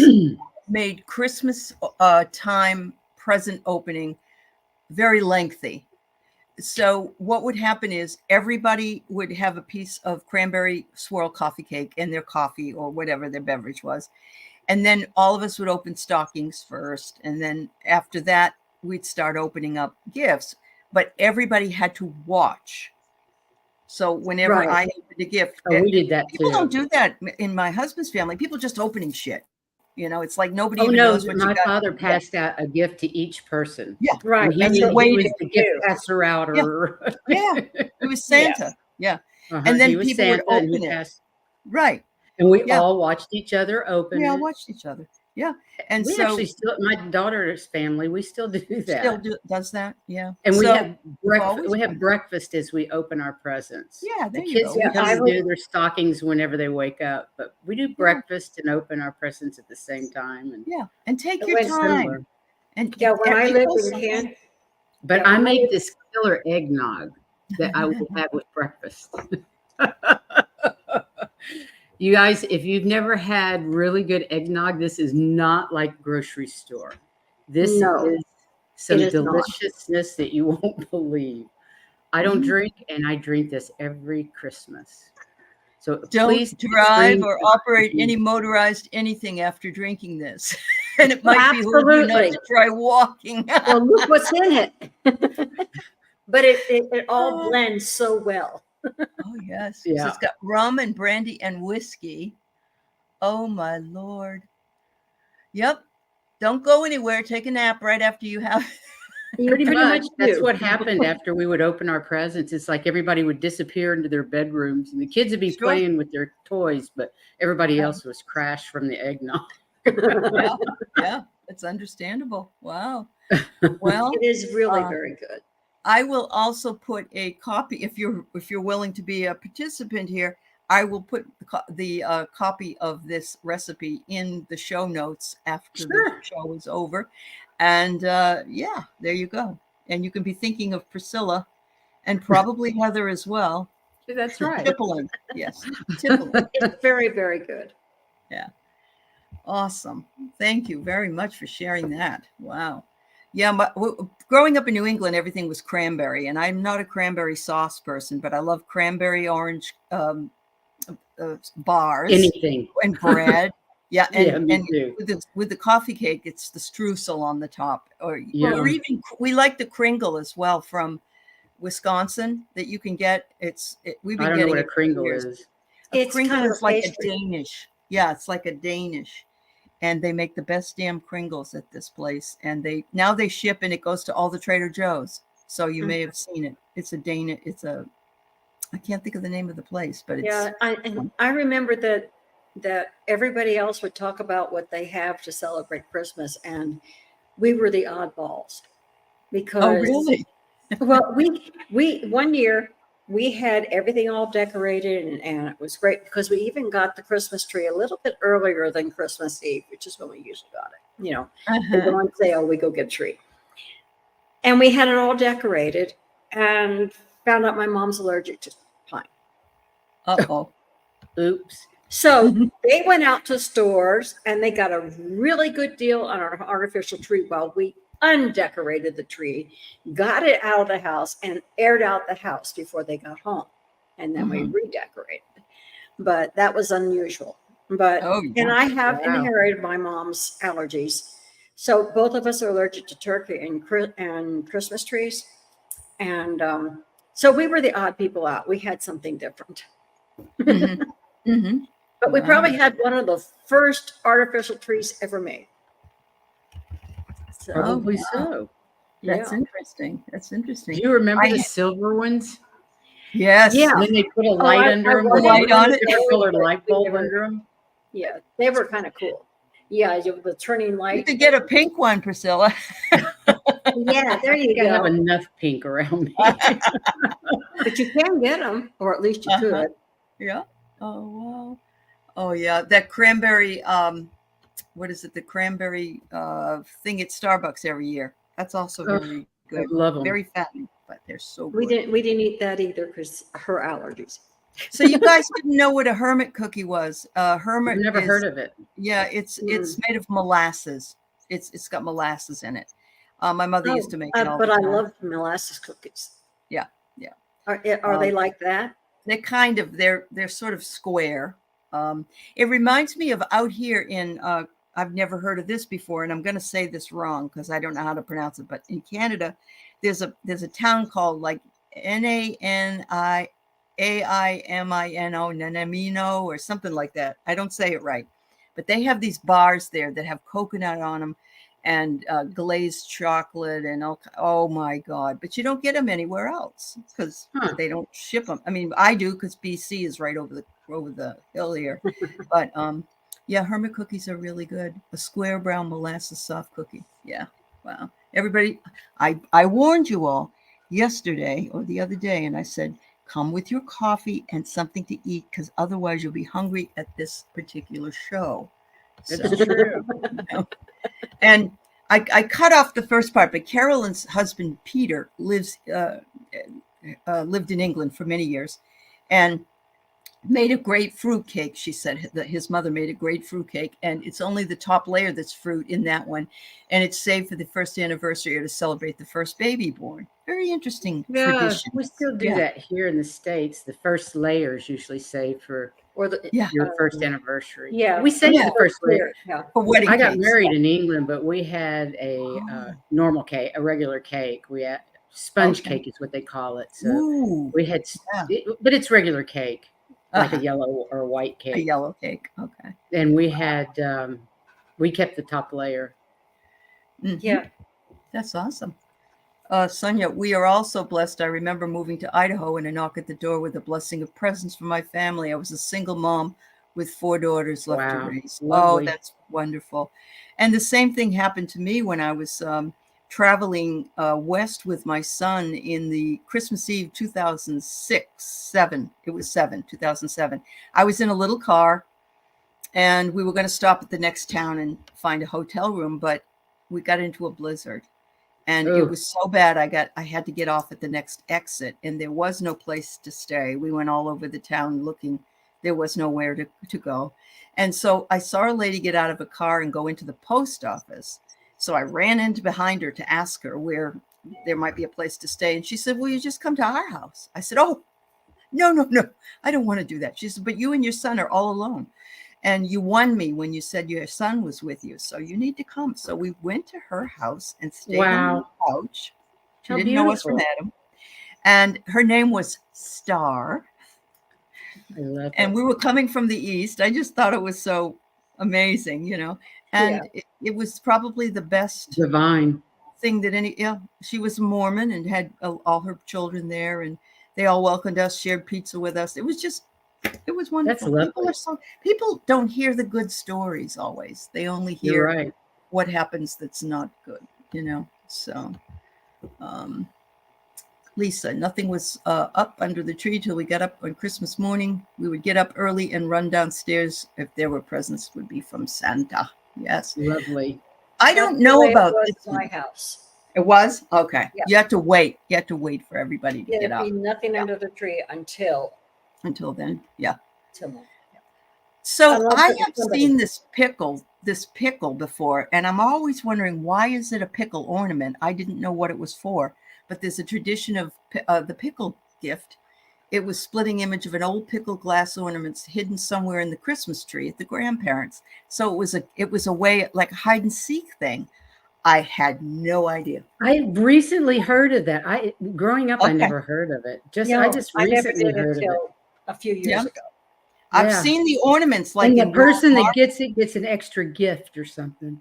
made Christmas time present opening very lengthy. So what would happen is everybody would have a piece of cranberry swirl coffee cake and their coffee or whatever their beverage was. And then all of us would open stockings first. And then after that, we'd start opening up gifts. But everybody had to watch. So whenever Right. I opened a gift, Oh, we did that people too. don't do that in my husband's family. People just opening shit. You know, it's like nobody Oh even no, knows what you my got. father passed out a gift to each person. Yeah. Right. And he That's was, what he we was did the gift too. passer out, or Yeah. It was Santa. Yeah. And he then was people would Santa, and open he it. passed. Right. And we Yeah. all watched each other open We all it. watched each other. Yeah. And We so actually still, my daughter's family, we still do still that. does that. Yeah. And we So have breakfast. always We have done. breakfast as we open our presents. Yeah, The there you kids go. can Yeah, come I and would- do their stockings whenever they wake up, but we do breakfast and open our presents at the same time. And Yeah. And take It your was time. similar. And Yeah, when I lived in also- Canada, But Yeah, I we make did- this killer eggnog that I will have with breakfast. You guys, if you've never had really good eggnog, this is not like grocery store. This No, is some it is not. deliciousness that you won't believe. I don't Mhm. drink, and I drink this every Christmas. So Don't please drive drink or it. operate any motorized anything after drinking this. And it might behoove you not Absolutely. to try walking. Well, look what's in it. But it all blends so well. Oh, yes. So Yeah. it's got rum and brandy and whiskey. Oh, my Lord. Yep. Don't go anywhere. Take a nap right after you have. You Pretty much. That's do. what happened after we would open our presents. It's like everybody would disappear into their bedrooms, and the kids would be Sure. playing with their toys, but everybody else was crashed from the eggnog. Yeah. Yeah. It's understandable. Wow. Well, It is really very good. I will also put a copy if you're willing to be a participant here. I will put the copy of this recipe in the show notes after the Sure. show is over, and yeah, there you go. And you can be thinking of Priscilla, and probably Heather as well. That's right. Tippling, yes, tippling. It's very, very good. Yeah, awesome. Thank you very much for sharing that. Wow. Yeah, growing up in New England, everything was cranberry, and I'm not a cranberry sauce person, but I love cranberry orange bars Anything. and bread. Yeah, Yeah, me and too. with the coffee cake, it's the streusel on the top, or Yeah. even we like the Kringle as well from Wisconsin that you can get. We've I been don't know getting what a it for Kringle years. is. It's Kringle kind of is like a pastry. Danish. Yeah, it's like a Danish. And they make the best damn Kringles at this place. And now they ship and it goes to all the Trader Joe's. So you may have seen it. It's a Danish. I can't think of the name of the place, but it's. Yeah, I remember that everybody else would talk about what they have to celebrate Christmas, and we were the oddballs because. Oh, really? Well, we one year we had everything all decorated and it was great because we even got the Christmas tree a little bit earlier than Christmas Eve, which is when we usually got it. You know, they go on sale, we go get a tree. And we had it all decorated and found out my mom's allergic to pine. Uh-oh. Oops. So they went out to stores and they got a really good deal on our artificial tree while we undecorated the tree, got it out of the house and aired out the house before they got home. And then we redecorated. But that was unusual. But and I have inherited my mom's allergies. So both of us are allergic to turkey and Christmas trees. And so we were the odd people out. We had something different. But we probably had one of the first artificial trees ever made. So, Probably so. That's interesting. That's interesting. Do you remember the silver ones? Yes. Yeah. And then they put a light under them. wanted light on it. Different colored light bulb under them. Yeah, they were kind of cool. Yeah, the turning light. You could get a pink one, Priscilla. Yeah, there you I have go. enough pink around me. But you can get them, or at least you could. Yeah. Oh, wow. Oh, yeah. That cranberry, what is it? The cranberry thing at Starbucks every year. That's also very good. I love them. Very fattening, but they're so good. We didn't eat that either because her allergies. So you guys didn't know what a hermit cookie was. Hermit. I've never heard of it. Yeah, it's made of molasses. It's got molasses in it. My mother used to make it all but the I time. love molasses cookies. Yeah, yeah. Are they like that? They're sort of square. It reminds me of out here in I've never heard of this before, and I'm going to say this wrong because I don't know how to pronounce it. But in Canada, there's a town called like Naniaimino, Nanamino, or something like that. I don't say it right, but they have these bars there that have coconut on them and glazed chocolate and oh my God! But you don't get them anywhere else because they don't ship them. I mean, I do because BC is right over the hill here, but yeah, hermit cookies are really good. A square brown molasses soft cookie. Yeah, wow. Everybody, I warned you all yesterday or the other day, and I said, come with your coffee and something to eat because otherwise you'll be hungry at this particular show. That's true. You know? And I cut off the first part, but Carolyn's husband, Peter, lived in England for many years and made a great fruit cake. She said that his mother made a great fruit cake, and it's only the top layer that's fruit in that one. And it's saved for the first anniversary or to celebrate the first baby born. Very interesting tradition. We still do that here in the States. The first layer is usually saved for your first anniversary. Yeah. We say the first layer. Yeah. For wedding I got cakes. married in England, but we had a normal cake, a regular cake. We had sponge cake is what they call it. So we had, but it's regular cake, like a yellow or a white cake. A yellow cake. Okay. And we had We kept the top layer. Mhm. Yeah. That's awesome. Sonia, we are also blessed. I remember moving to Idaho and a knock at the door with a blessing of presents from my family. I was a single mom with 4 daughters left to Wow. raise. Oh, Lovely. that's wonderful. And the same thing happened to me when I was traveling west with my son in the Christmas Eve 2007. I was in a little car and we were going to stop at the next town and find a hotel room, but we got into a blizzard. And it Ooh. was so bad, I had to get off at the next exit, and there was no place to stay. We went all over the town looking. There was nowhere to go. And so I saw a lady get out of a car and go into the post office. So I ran into behind her to ask her where there might be a place to stay. And she said, "Will you just come to our house?" I said, "Oh, no. I don't want to do that." She said, "But you and your son are all alone. And you won me when you said your son was with you. So you need to come." So we went to her house and stayed on the Wow. couch. She How didn't know us from beautiful. Adam. And her name was Star. I love And it. we were coming from the East. I just thought it was so amazing, you know. And it was probably the best Divine. thing that she was Mormon and had all her children there. And they all welcomed us, shared pizza with us. It was That's wonderful. lovely. People don't hear the good stories always. They only You're hear right. what happens that's not good, you know. So Lisa, nothing was up under the tree till we got up on Christmas morning. We would get up early and run downstairs. If there were presents, would be from Santa. Yes. Lovely. I don't know about it this was my one. house. It was? Okay. Yeah. You had to wait. You had to wait for everybody to get There'd up. be nothing Yeah. under the tree until Until then, yeah. then. So Unless I it was have somebody. seen this pickle before, and I'm always wondering, why is it a pickle ornament? I didn't know what it was for, but there's a tradition of the pickle gift. It was splitting image of an old pickle glass ornaments hidden somewhere in the Christmas tree at the grandparents. So it was a way, like a hide and seek thing. I had no idea. I recently heard of that. Growing up, I Okay. never heard of it. I just I never recently did heard of it. until a few years Yeah. ago. I've Yeah. seen the ornaments like And the in person that Walmart. gets it gets an extra gift or something.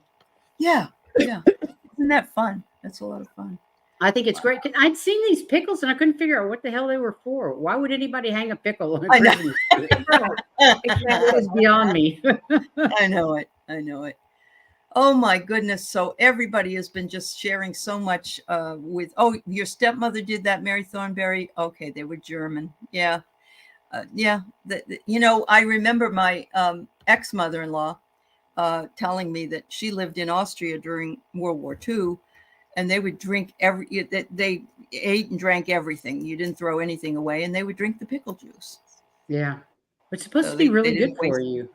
Yeah. Isn't that fun? That's a lot of fun. I think it's great. I'd seen these pickles and I couldn't figure out what the hell they were for. Why would anybody hang a pickle on a I know. Christmas tree? Right. It was beyond me. I know it. Oh my goodness. So everybody has been just sharing so much your stepmother did that, Mary Thornberry. Okay, they were German. Yeah. I remember my ex-mother-in-law telling me that she lived in Austria during World War II, and they would drink they ate and drank everything. You didn't throw anything away, and they would drink the pickle juice. Yeah. It's supposed So to be really they good didn't for waste you.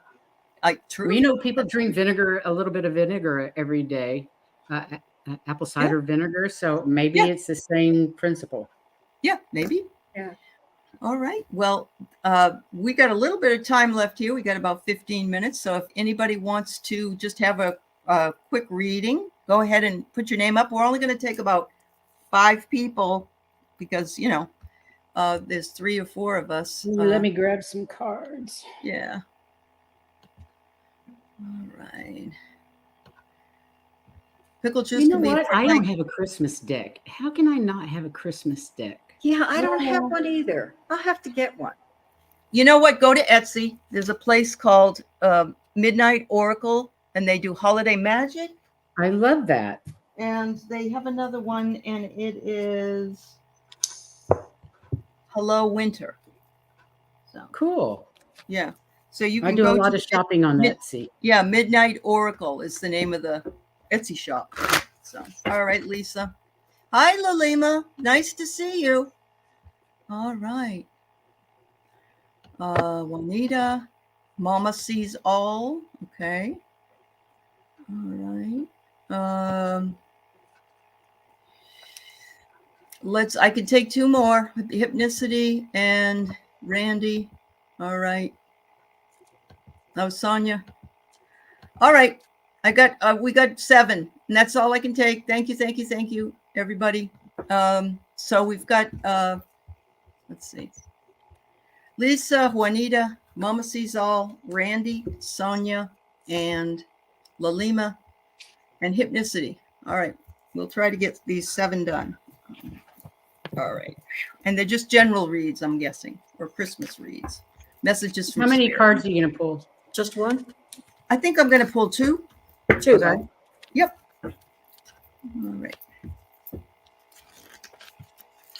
True. Well, people drink vinegar, a little bit of vinegar every day, apple cider vinegar. So maybe it's the same principle. Yeah, maybe. Yeah. All right. Well, we got a little bit of time left here. We got about 15 minutes. So if anybody wants to just have a quick reading, go ahead and put your name up. We're only going to take about 5 people because, there's 3 or 4 of us. Let me grab some cards. Yeah. All right. Pickle juice. You know what? I don't have a Christmas deck. How can I not have a Christmas deck? Yeah, I don't have one either. I'll have to get one. You know what? Go to Etsy. There's a place called Midnight Oracle, and they do holiday magic. I love that. And they have another one, and it is Hello Winter. So cool. Yeah. So you can I do go a lot to of shopping on Etsy. Yeah, Midnight Oracle is the name of the Etsy shop. So all right, Lisa. Hi, Lalima. Nice to see you. All right. Juanita. Mama sees all. Okay. All right. I can take 2 more. Hypnicity and Randy. All right. Oh, Sonia. All right. We got 7, and that's all I can take. Thank you, everybody. So we've got, let's see. Lisa, Juanita, Mama sees all, Randy, Sonia, and Lalima, and Hypnicity. All right. We'll try to get these 7 done. All right. And they're just general reads, I'm guessing, or Christmas reads. Messages from How many Spirit. cards are you going to pull? Just one? I think I'm going to pull 2. 2. Okay. Yep. All right.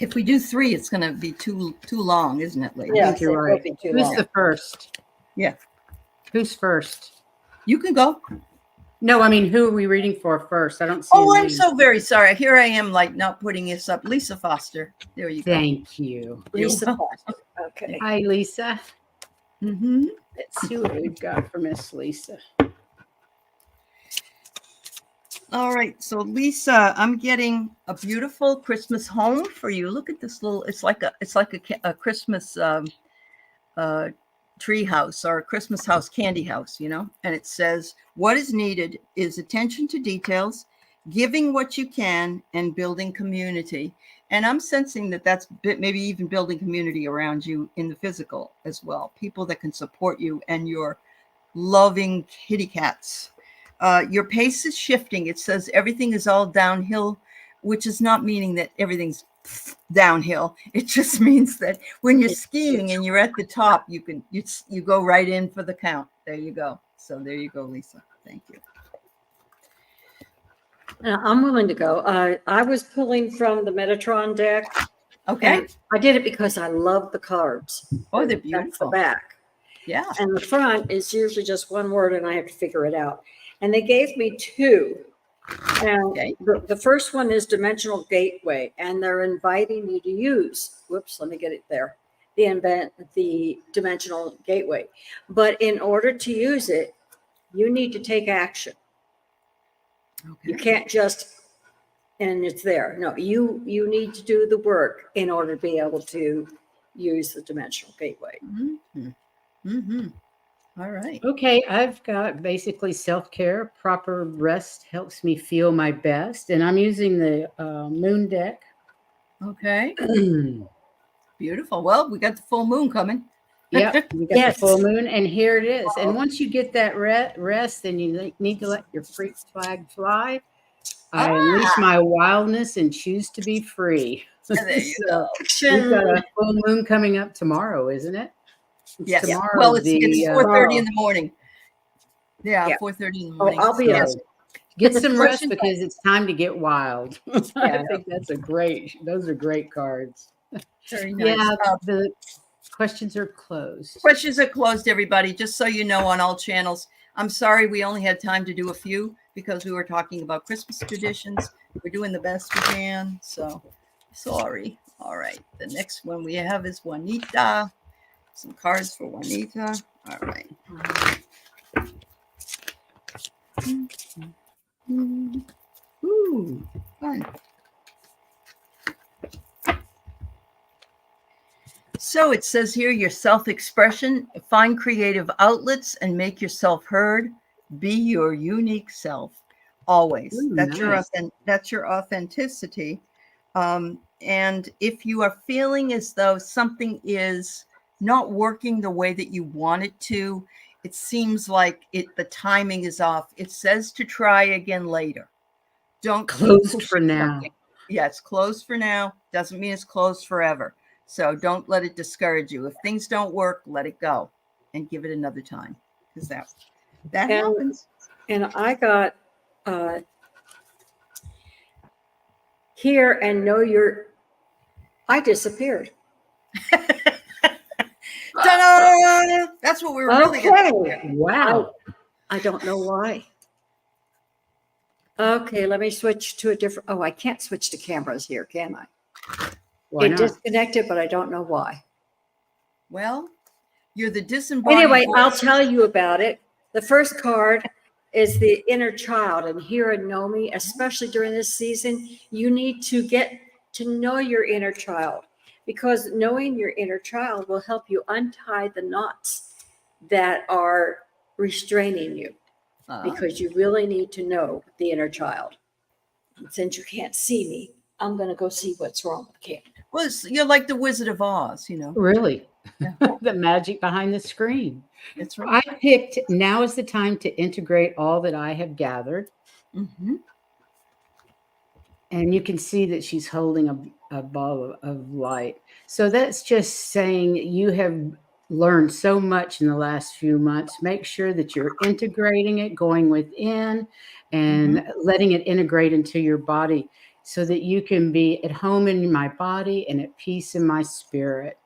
If we do 3, it's going to be too long, isn't it, ladies? Yeah. I think you're it will right. be too Who's long. the first? Yeah. Who's first? You can go. No, I mean, who are we reading for first? I don't see. Oh, a I'm name. so very sorry. Here I am, like not putting this up. Lisa Foster. There you go. Thank you. Lisa You're Foster. Okay. Hi, Lisa. Mm-hmm. Let's see what we've got for Miss Lisa. All right. So Lisa, I'm getting a beautiful Christmas home for you. Look at this little. It's like a Christmas tree house or a Christmas house, candy house, you know. And it says, "What is needed is attention to details, giving what you can, and building community." And I'm sensing that that's maybe even building community around you in the physical as well. People that can support you and your loving kitty cats. Your pace is shifting. It says everything is all downhill, which is not meaning that everything's downhill. It just means that when you're skiing and you're at the top, you go right in for the count. There you go. So there you go, Lisa. Thank you. I'm willing to go. I was pulling from the Metatron deck. Okay. And I did it because I love the cards. Oh, they're That's the beautiful. back. Yeah. And the front is usually just one word and I have to figure it out. And they gave me 2. And Okay. the first one is Dimensional Gateway, and they're inviting you to use, whoops, let me get it there, the Dimensional Gateway. But in order to use it, you need to take action. Okay. You can't just, and it's there. No, you need to do the work in order to be able to use the Dimensional Gateway. Mm-hmm. Mm-hmm. All right. Okay, I've got basically self-care. Proper rest helps me feel my best. And I'm using the moon deck. Okay. Beautiful. Well, we got the full moon coming. Yep, we got Yes. the full moon, and here it is. And once you get that rest, then you need to let your freak flag fly. I unleash my wildness and choose to be free. There you So we've got a full moon coming up tomorrow, isn't it? It's Yes. tomorrow. Well, it's 4:30 in the morning. Yeah, Yeah. 4:30 in the morning. I'll be So get some rest Question- because it's time to get wild. I Yeah. think those are great cards. Very nice. Yeah, the questions are closed. Questions are closed, everybody, just so you know, on all channels. I'm sorry we only had time to do a few because we were talking about Christmas traditions. We're doing the best we can, so sorry. All right, the next one we have is Juanita. Some cards for Juanita. All right. Ooh, fun. So it says here your self-expression, find creative outlets and make yourself heard. Be your unique self always. Ooh, That's nice. that's your authenticity. And if you are feeling as though something is not working the way that you want it to, it seems like the timing is off. It says to try again later. Don't keep Closed pushing for now. something. Yeah, it's closed for now. Doesn't mean it's closed forever. So don't let it discourage you. If things don't work, let it go and give it another time, because that happens. And I got here and I disappeared. Ta-da! That's what we were really Okay. getting. Wow. I don't know why. Okay, let me switch to a different. Oh, I can't switch to cameras here, can I? Why It not? disconnected, but I don't know why. Well, you're the disembodied Anyway, I'll voice. tell you about it. The first card is the inner child. And here at Nomi, especially during this season, you need to get to know your inner child, because knowing your inner child will help you untie the knots that are restraining you, because you really need to know the inner child. And since you can't see me, I'm going to go see what's wrong with the camera. Well, you're like the Wizard of Oz, you know. Really? Yeah. the magic behind the screen. That's right. I picked now is the time to integrate all that I have gathered. Mm-hmm. And you can see that she's holding a ball of light. So that's just saying you have learned so much in the last few months. Make sure that you're integrating it, going within, and letting it integrate into your body so that you can be at home in my body and at peace in my spirit.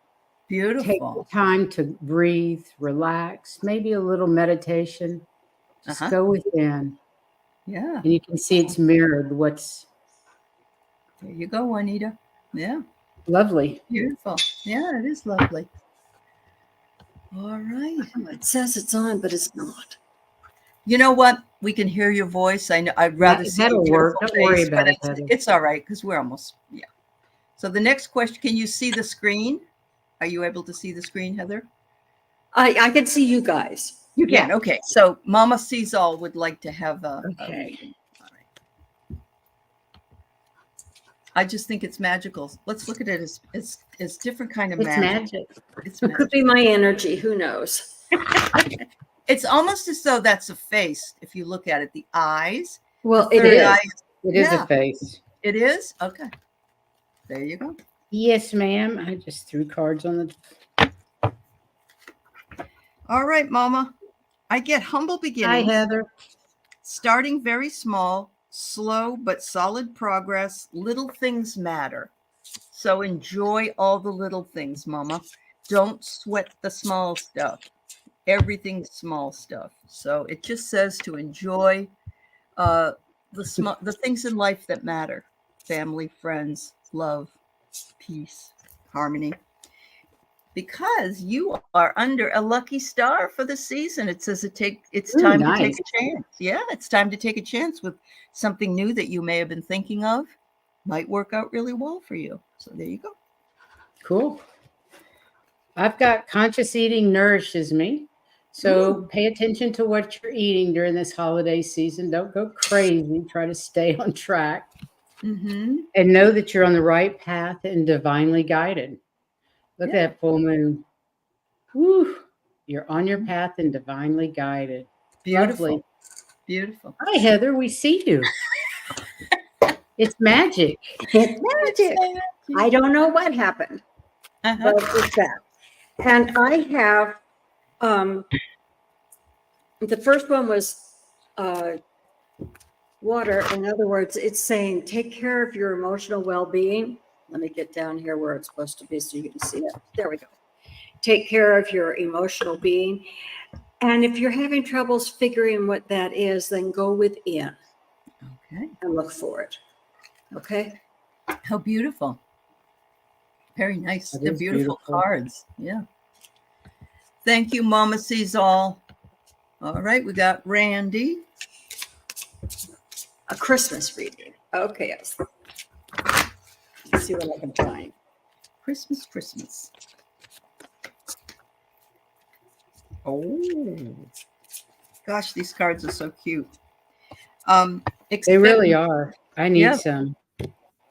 Take the Beautiful. time to breathe, relax, maybe a little meditation. Just Uh-huh. go within. Yeah. And you can see it's mirrored what's There you go, Juanita. Yeah. lovely. Beautiful. Yeah, it is lovely. All right. It says it's on, but it's not. You know what? We can hear your voice. I know I'd rather see your That'll work. beautiful Don't worry face, about but it, Heather. it's all right because we're almost, yeah. So the next question, can you see the screen? Are you able to see the screen, Heather? I can see you guys. You Yeah. can. Okay. So Mama Sees All would like to have a Okay. reading. All right. I just think it's magical. Let's look at it as different kind of It's magic. magic. It's It could magic. be my energy. Who knows? It's almost as though that's a face. If you look at it, the eyes. Well, the it third is. eye. It is Yeah. a face. It is? Okay. There you go. Yes, ma'am. I just threw cards on the. All right, Mama. I get humble Hi, beginnings, Heather. starting very small, slow but solid progress. Little things matter. So enjoy all the little things, Mama. Don't sweat the small stuff. Everything's small stuff. So it just says to enjoy the things in life that matter: family, friends, love, peace, harmony. Because you are under a lucky star for the season. It says it's Ooh, time to nice. take a chance. Yeah, it's time to take a chance with something new that you may have been thinking of. Might work out really well for you. So there you go. Cool. I've got conscious eating nourishes me. So pay attention to what you're eating during this holiday season. Don't go crazy. Try to stay on track Mm-hmm. and know that you're on the right path and divinely guided. Look Yeah. at that full moon. Woo. You're on your path and divinely guided. Beautiful. Lovely. Beautiful. Hi, Heather. We see you. It's magic. It's magic. I don't know what happened, Uh-huh. but it's that. And I have the first one was water. In other words, it's saying take care of your emotional well-being. Let me get down here where it's supposed to be so you can see it. There we go. Take care of your emotional being. And if you're having troubles figuring what that is, then go within Okay. and look for it. Okay. How beautiful. Very nice. That They're is beautiful beautiful. cards. Yeah. Thank you, Mama Sees All. All right, we got Randy. A Christmas reading. Okay. Let's see what I can find. Christmas. Oh, gosh, these cards are so cute. They really are. I need Yeah. some.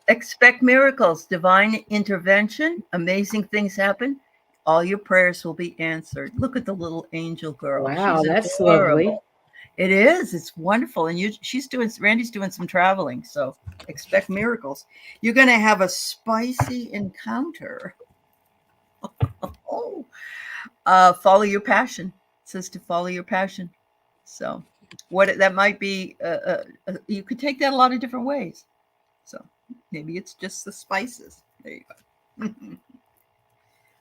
Expect miracles, divine intervention, amazing things happen. All your prayers will be answered. Look at the little angel girl. Wow, She's that's adorable. lovely. It is. It's wonderful. And Randy's doing some traveling, so expect miracles. You're going to have a spicy encounter. Follow your passion. It says to follow your passion. So what that might be, you could take that a lot of different ways. So maybe it's just the spices. There you go.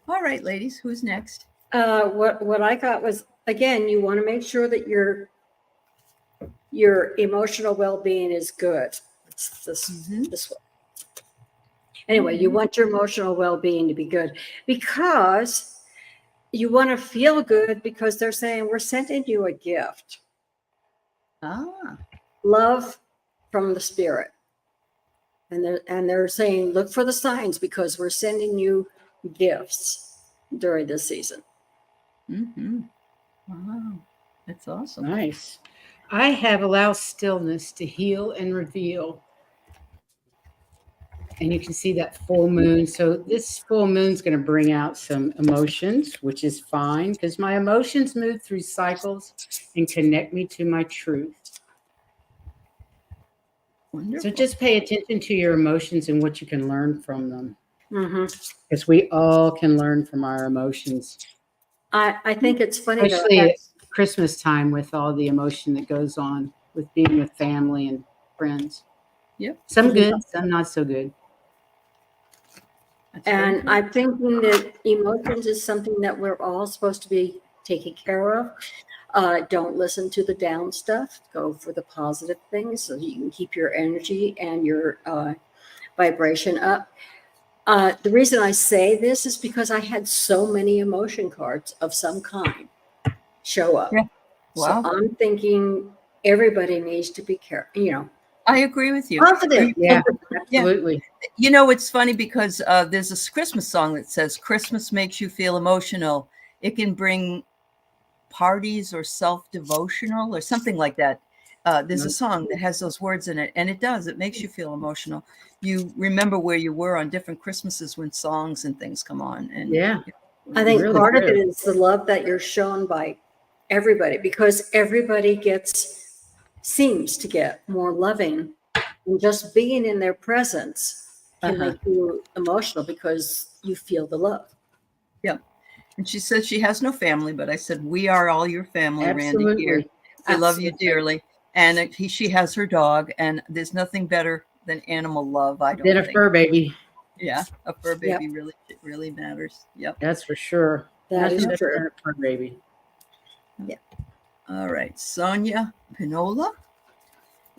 All right, ladies, who's next? What I got was, again, you want to make sure that your emotional well-being is good. It's this one. Anyway, you want your emotional well-being to be good because you want to feel good because they're saying we're sending you a gift. Love from the spirit. And they're saying look for the signs because we're sending you gifts during this season. Wow, that's awesome. Nice. I have allow stillness to heal and reveal. and you can see that full moon. So this full moon's going to bring out some emotions, which is fine because my emotions move through cycles and connect me to my truth. Wonderful. So just pay attention to your emotions and what you can learn from them. Mm-hmm. Because we all can learn from our emotions. I think it's funny, Especially though. at Christmas time with all the emotion that goes on with being with family and friends. Yep. Some good, some not so good. That's very And good. I'm thinking that emotions is something that we're all supposed to be taking care of. Don't listen to the down stuff. Go for the positive things so you can keep your energy and your vibration up. The reason I say this is because I had so many emotion cards of some kind show up. Yeah. So Wow. I'm thinking everybody needs to be careful, I agree with you. positive. Yeah, absolutely. You know, it's funny because there's a Christmas song that says Christmas makes you feel emotional. It can bring parties or self-devotional or something like that. There's a song that has those words in it, and it does. It makes you feel emotional. You remember where you were on different Christmases when songs and things come on. And Yeah. I think Really part of it good. is the love that you're shown by everybody, because everybody seems to get more loving, and just being in their presence can make you emotional because you feel the love. yeah. And she says she has no family, but I said, we are all your family, Randy, here. Absolutely. We love you Absolutely. dearly. And she has her dog, and there's nothing better than animal love, I don't Then a think. fur baby. Yeah, a fur Yep. baby really matters. Yep. That's for sure. That is Nothing better true. than a fur baby. All right, Sonia Pinola.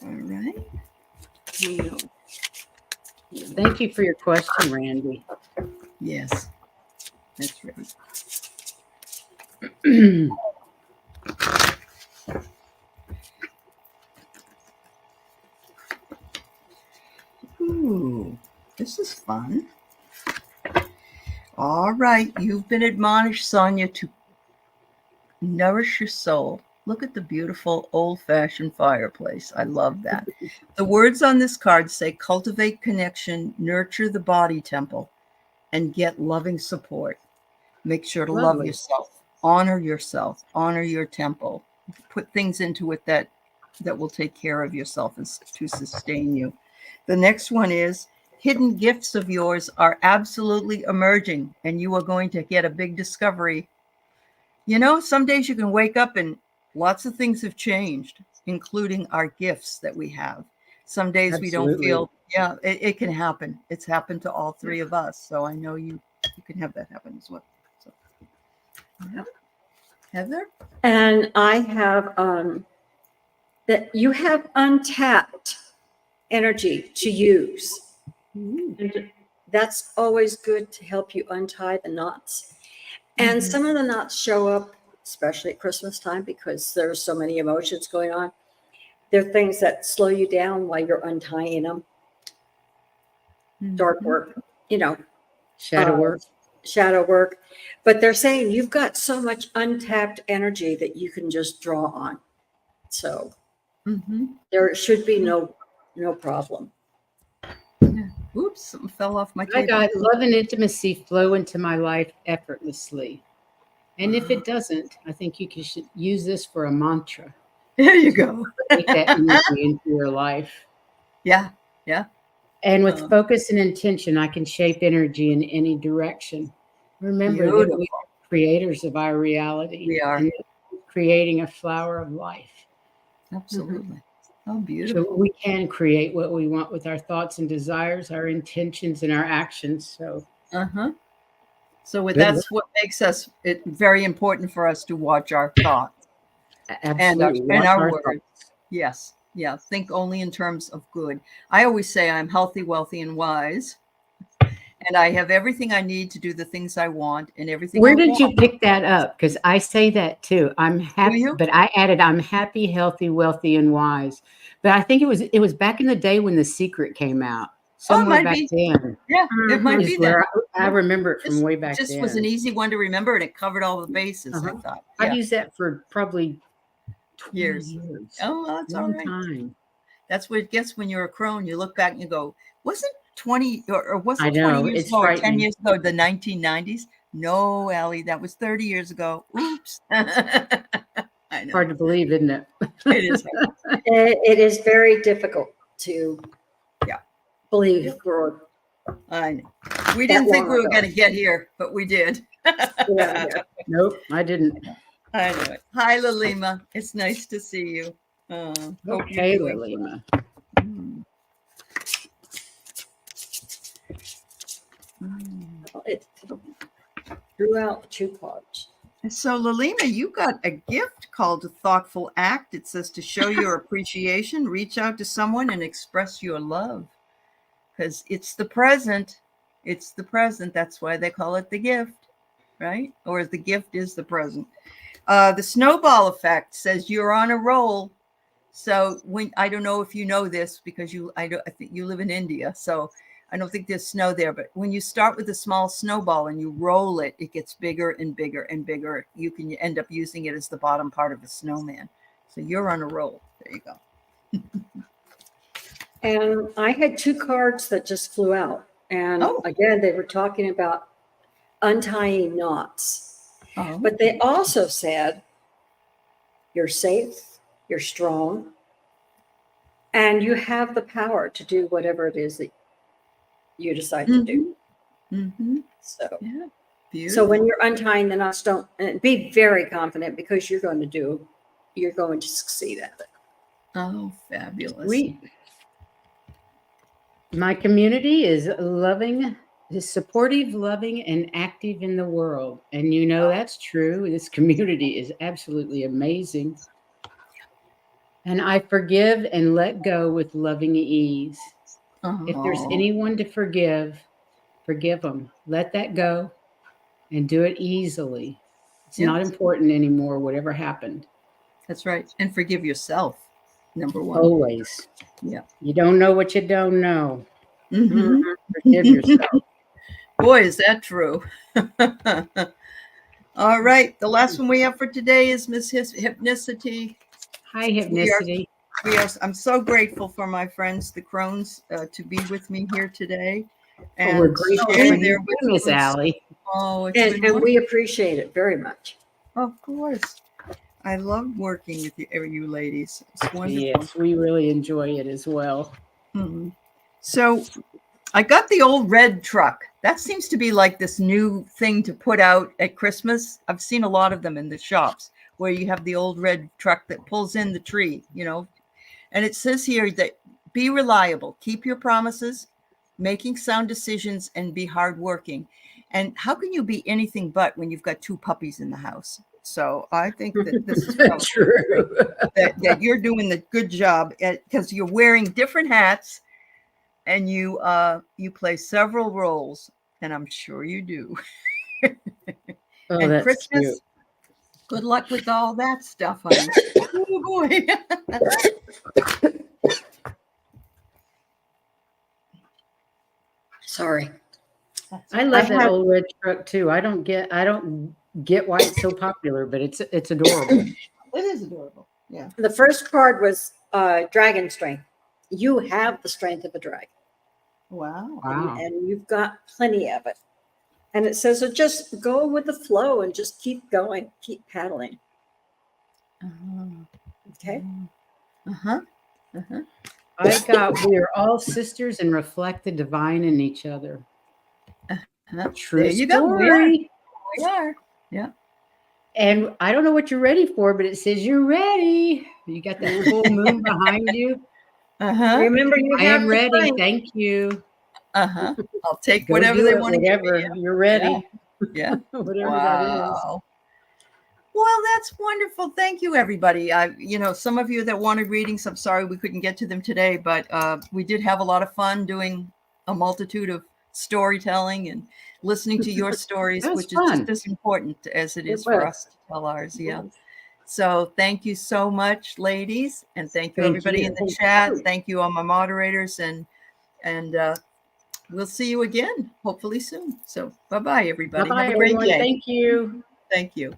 All right. Thank you for your question, Randy. Yes, that's right. Ooh, this is fun. All right, you've been admonished, Sonia, to nourish your soul. Look at the beautiful old-fashioned fireplace. I love that. The words on this card say cultivate connection, nurture the body temple, and get loving support. Make sure to love Lovely. yourself, honor your temple. Put things into it that will take care of yourself and to sustain you. The next one is hidden gifts of yours are absolutely emerging, and you are going to get a big discovery. You know, some days you can wake up and lots of things have changed, including our gifts that we have. Some days we don't Absolutely. feel, yeah, it can happen. It's happened to all three of us. So I know you can have that happen as well. So, yeah. Heather? And I have that you have untapped energy to use. And that's always good to help you untie the knots. And some of the knots show up, especially at Christmas time, because there's so many emotions going on. They're things that slow you down while you're untying them. Dark work, Shadow work. shadow work. But they're saying you've got so much untapped energy that you can just draw on. So there should be no problem. Oops, something fell off my I table. got love and intimacy flow into my life effortlessly. And if it doesn't, I think you should use this for a mantra. There you go. Take that energy into your life. Yeah. And with focus and intention, I can shape energy in any direction. Remember that Beautiful. we are creators of our reality. We are. And creating a flower of life. Absolutely. Oh, beautiful. So we can create what we want with our thoughts and desires, our intentions and our actions. So That's what makes it very important for us to watch our thoughts. Absolutely. And our Watch words. thoughts. Yes. Yeah. Think only in terms of good. I always say I'm healthy, wealthy, and wise. And I have everything I need to do the things I want and everything. Where did you pick that up? Because I say that too. I'm happy, but I added I'm happy, healthy, wealthy, and wise. But I think it was back in the day when The Secret came out. Somewhere back then. Yeah, it might be that. I remember it from way back then. It just was an easy one to remember, and it covered all the bases, I thought. I've used that for probably 20 years. Oh, that's all right. Time. That's what it gets when you're a crone. You look back and you go, wasn't 20 or was I it 20 know, years it's ago or 10 frightening. years ago, the 1990s? No, Allie, that was 30 years ago. Oops. I know. Hard to believe, isn't it? It is. It is very difficult to Yeah. believe we're I know. We that didn't think long we were ago. going to get here, but we did. Yeah. Nope, I didn't. I know it. Hi, Lalima. It's nice to see you. Hope you're Okay, doing Lima. Mm. Mm. It drew out 2 cards. So, Lalima, you got a gift called a thoughtful act. It says to show your appreciation, reach out to someone and express your love. Because it's the present. It's the present. That's why they call it the gift, right? Or the gift is the present. The snowball effect says you're on a roll. So when I don't know if you know this because I think you live in India, so I don't think there's snow there. But when you start with a small snowball and you roll it, it gets bigger and bigger and bigger. You can end up using it as the bottom part of a snowman. So you're on a roll. There you go. And I had 2 cards that just flew out. And Oh. again, they were talking about untying knots. Oh. But they also said, you're safe, you're strong, and you have the power to do whatever it is that you decide to do. Mm-hmm. So, Yeah. Beautiful. so when you're untying the knots, don't be very confident because you're going to succeed at it. Oh, fabulous. Sweet. My community is loving, is supportive, loving, and active in the world. And you know that's true. This community is absolutely amazing. And I forgive and let go with loving ease. If there's Oh, anyone to forgive, forgive them. Let that go and do it easily. It's Yep. not important anymore, whatever happened. that's right. And forgive yourself, number one. Always. Yeah. You don't know what you don't know. Mhm. Forgive yourself. Boy, is that true. All right. The last one we have for today is Miss Hypnicity. Hi, Hypnicity. I'm so grateful for my friends, the Crones, to be with me here today. And We're grateful share for their you, Miss wisdom. Allie. Oh, it's And, been and wonderful. we appreciate it very much. Of course. I love working with you ladies. It's wonderful. Yes, we really enjoy it as well. Mhm. So I got the old red truck. That seems to be like this new thing to put out at Christmas. I've seen a lot of them in the shops where you have the old red truck that pulls in the tree, And it says here that be reliable, keep your promises, making sound decisions, and be hardworking. And how can you be anything but when you've got 2 puppies in the house? So I think that this is True. that you're doing the good job because you're wearing different hats and you play several roles, and I'm sure you do. Oh, And that's Christmas, cute. good luck with all that stuff, honey. Oh boy. Sorry. I love that have- old red truck too. I don't get why it's so popular, but it's adorable. It is adorable. Yeah. The first card was dragon strength. You have the strength of a dragon. Wow. Wow. And you've got plenty of it. And it says, so just go with the flow and just keep going, keep paddling. Okay. Uh-huh. I got we are all sisters and reflect the divine in each other. True There you go. story. We are. Yeah. And I don't know what you're ready for, but it says you're ready. You got that full moon behind you. Uh-huh. Remember, you I have am to ready. find- Thank you. Uh-huh. I'll take Go whatever do they it, want to give me. whatever. You're ready. Yeah. Whatever that is. Wow. Well, that's wonderful. Thank you, everybody. Some of you that wanted readings, I'm sorry we couldn't get to them today, but we did have a lot of fun doing a multitude of storytelling and listening to your stories, That was which is fun. just as important as it is It for was. us to tell ours. Yeah. So thank you so much, ladies, and thank you Thank everybody you. in the chat. Thank you all my moderators, and we'll see you again hopefully soon. So bye-bye, everybody. Bye-bye, Have a great everyone. day. Thank you. Thank you.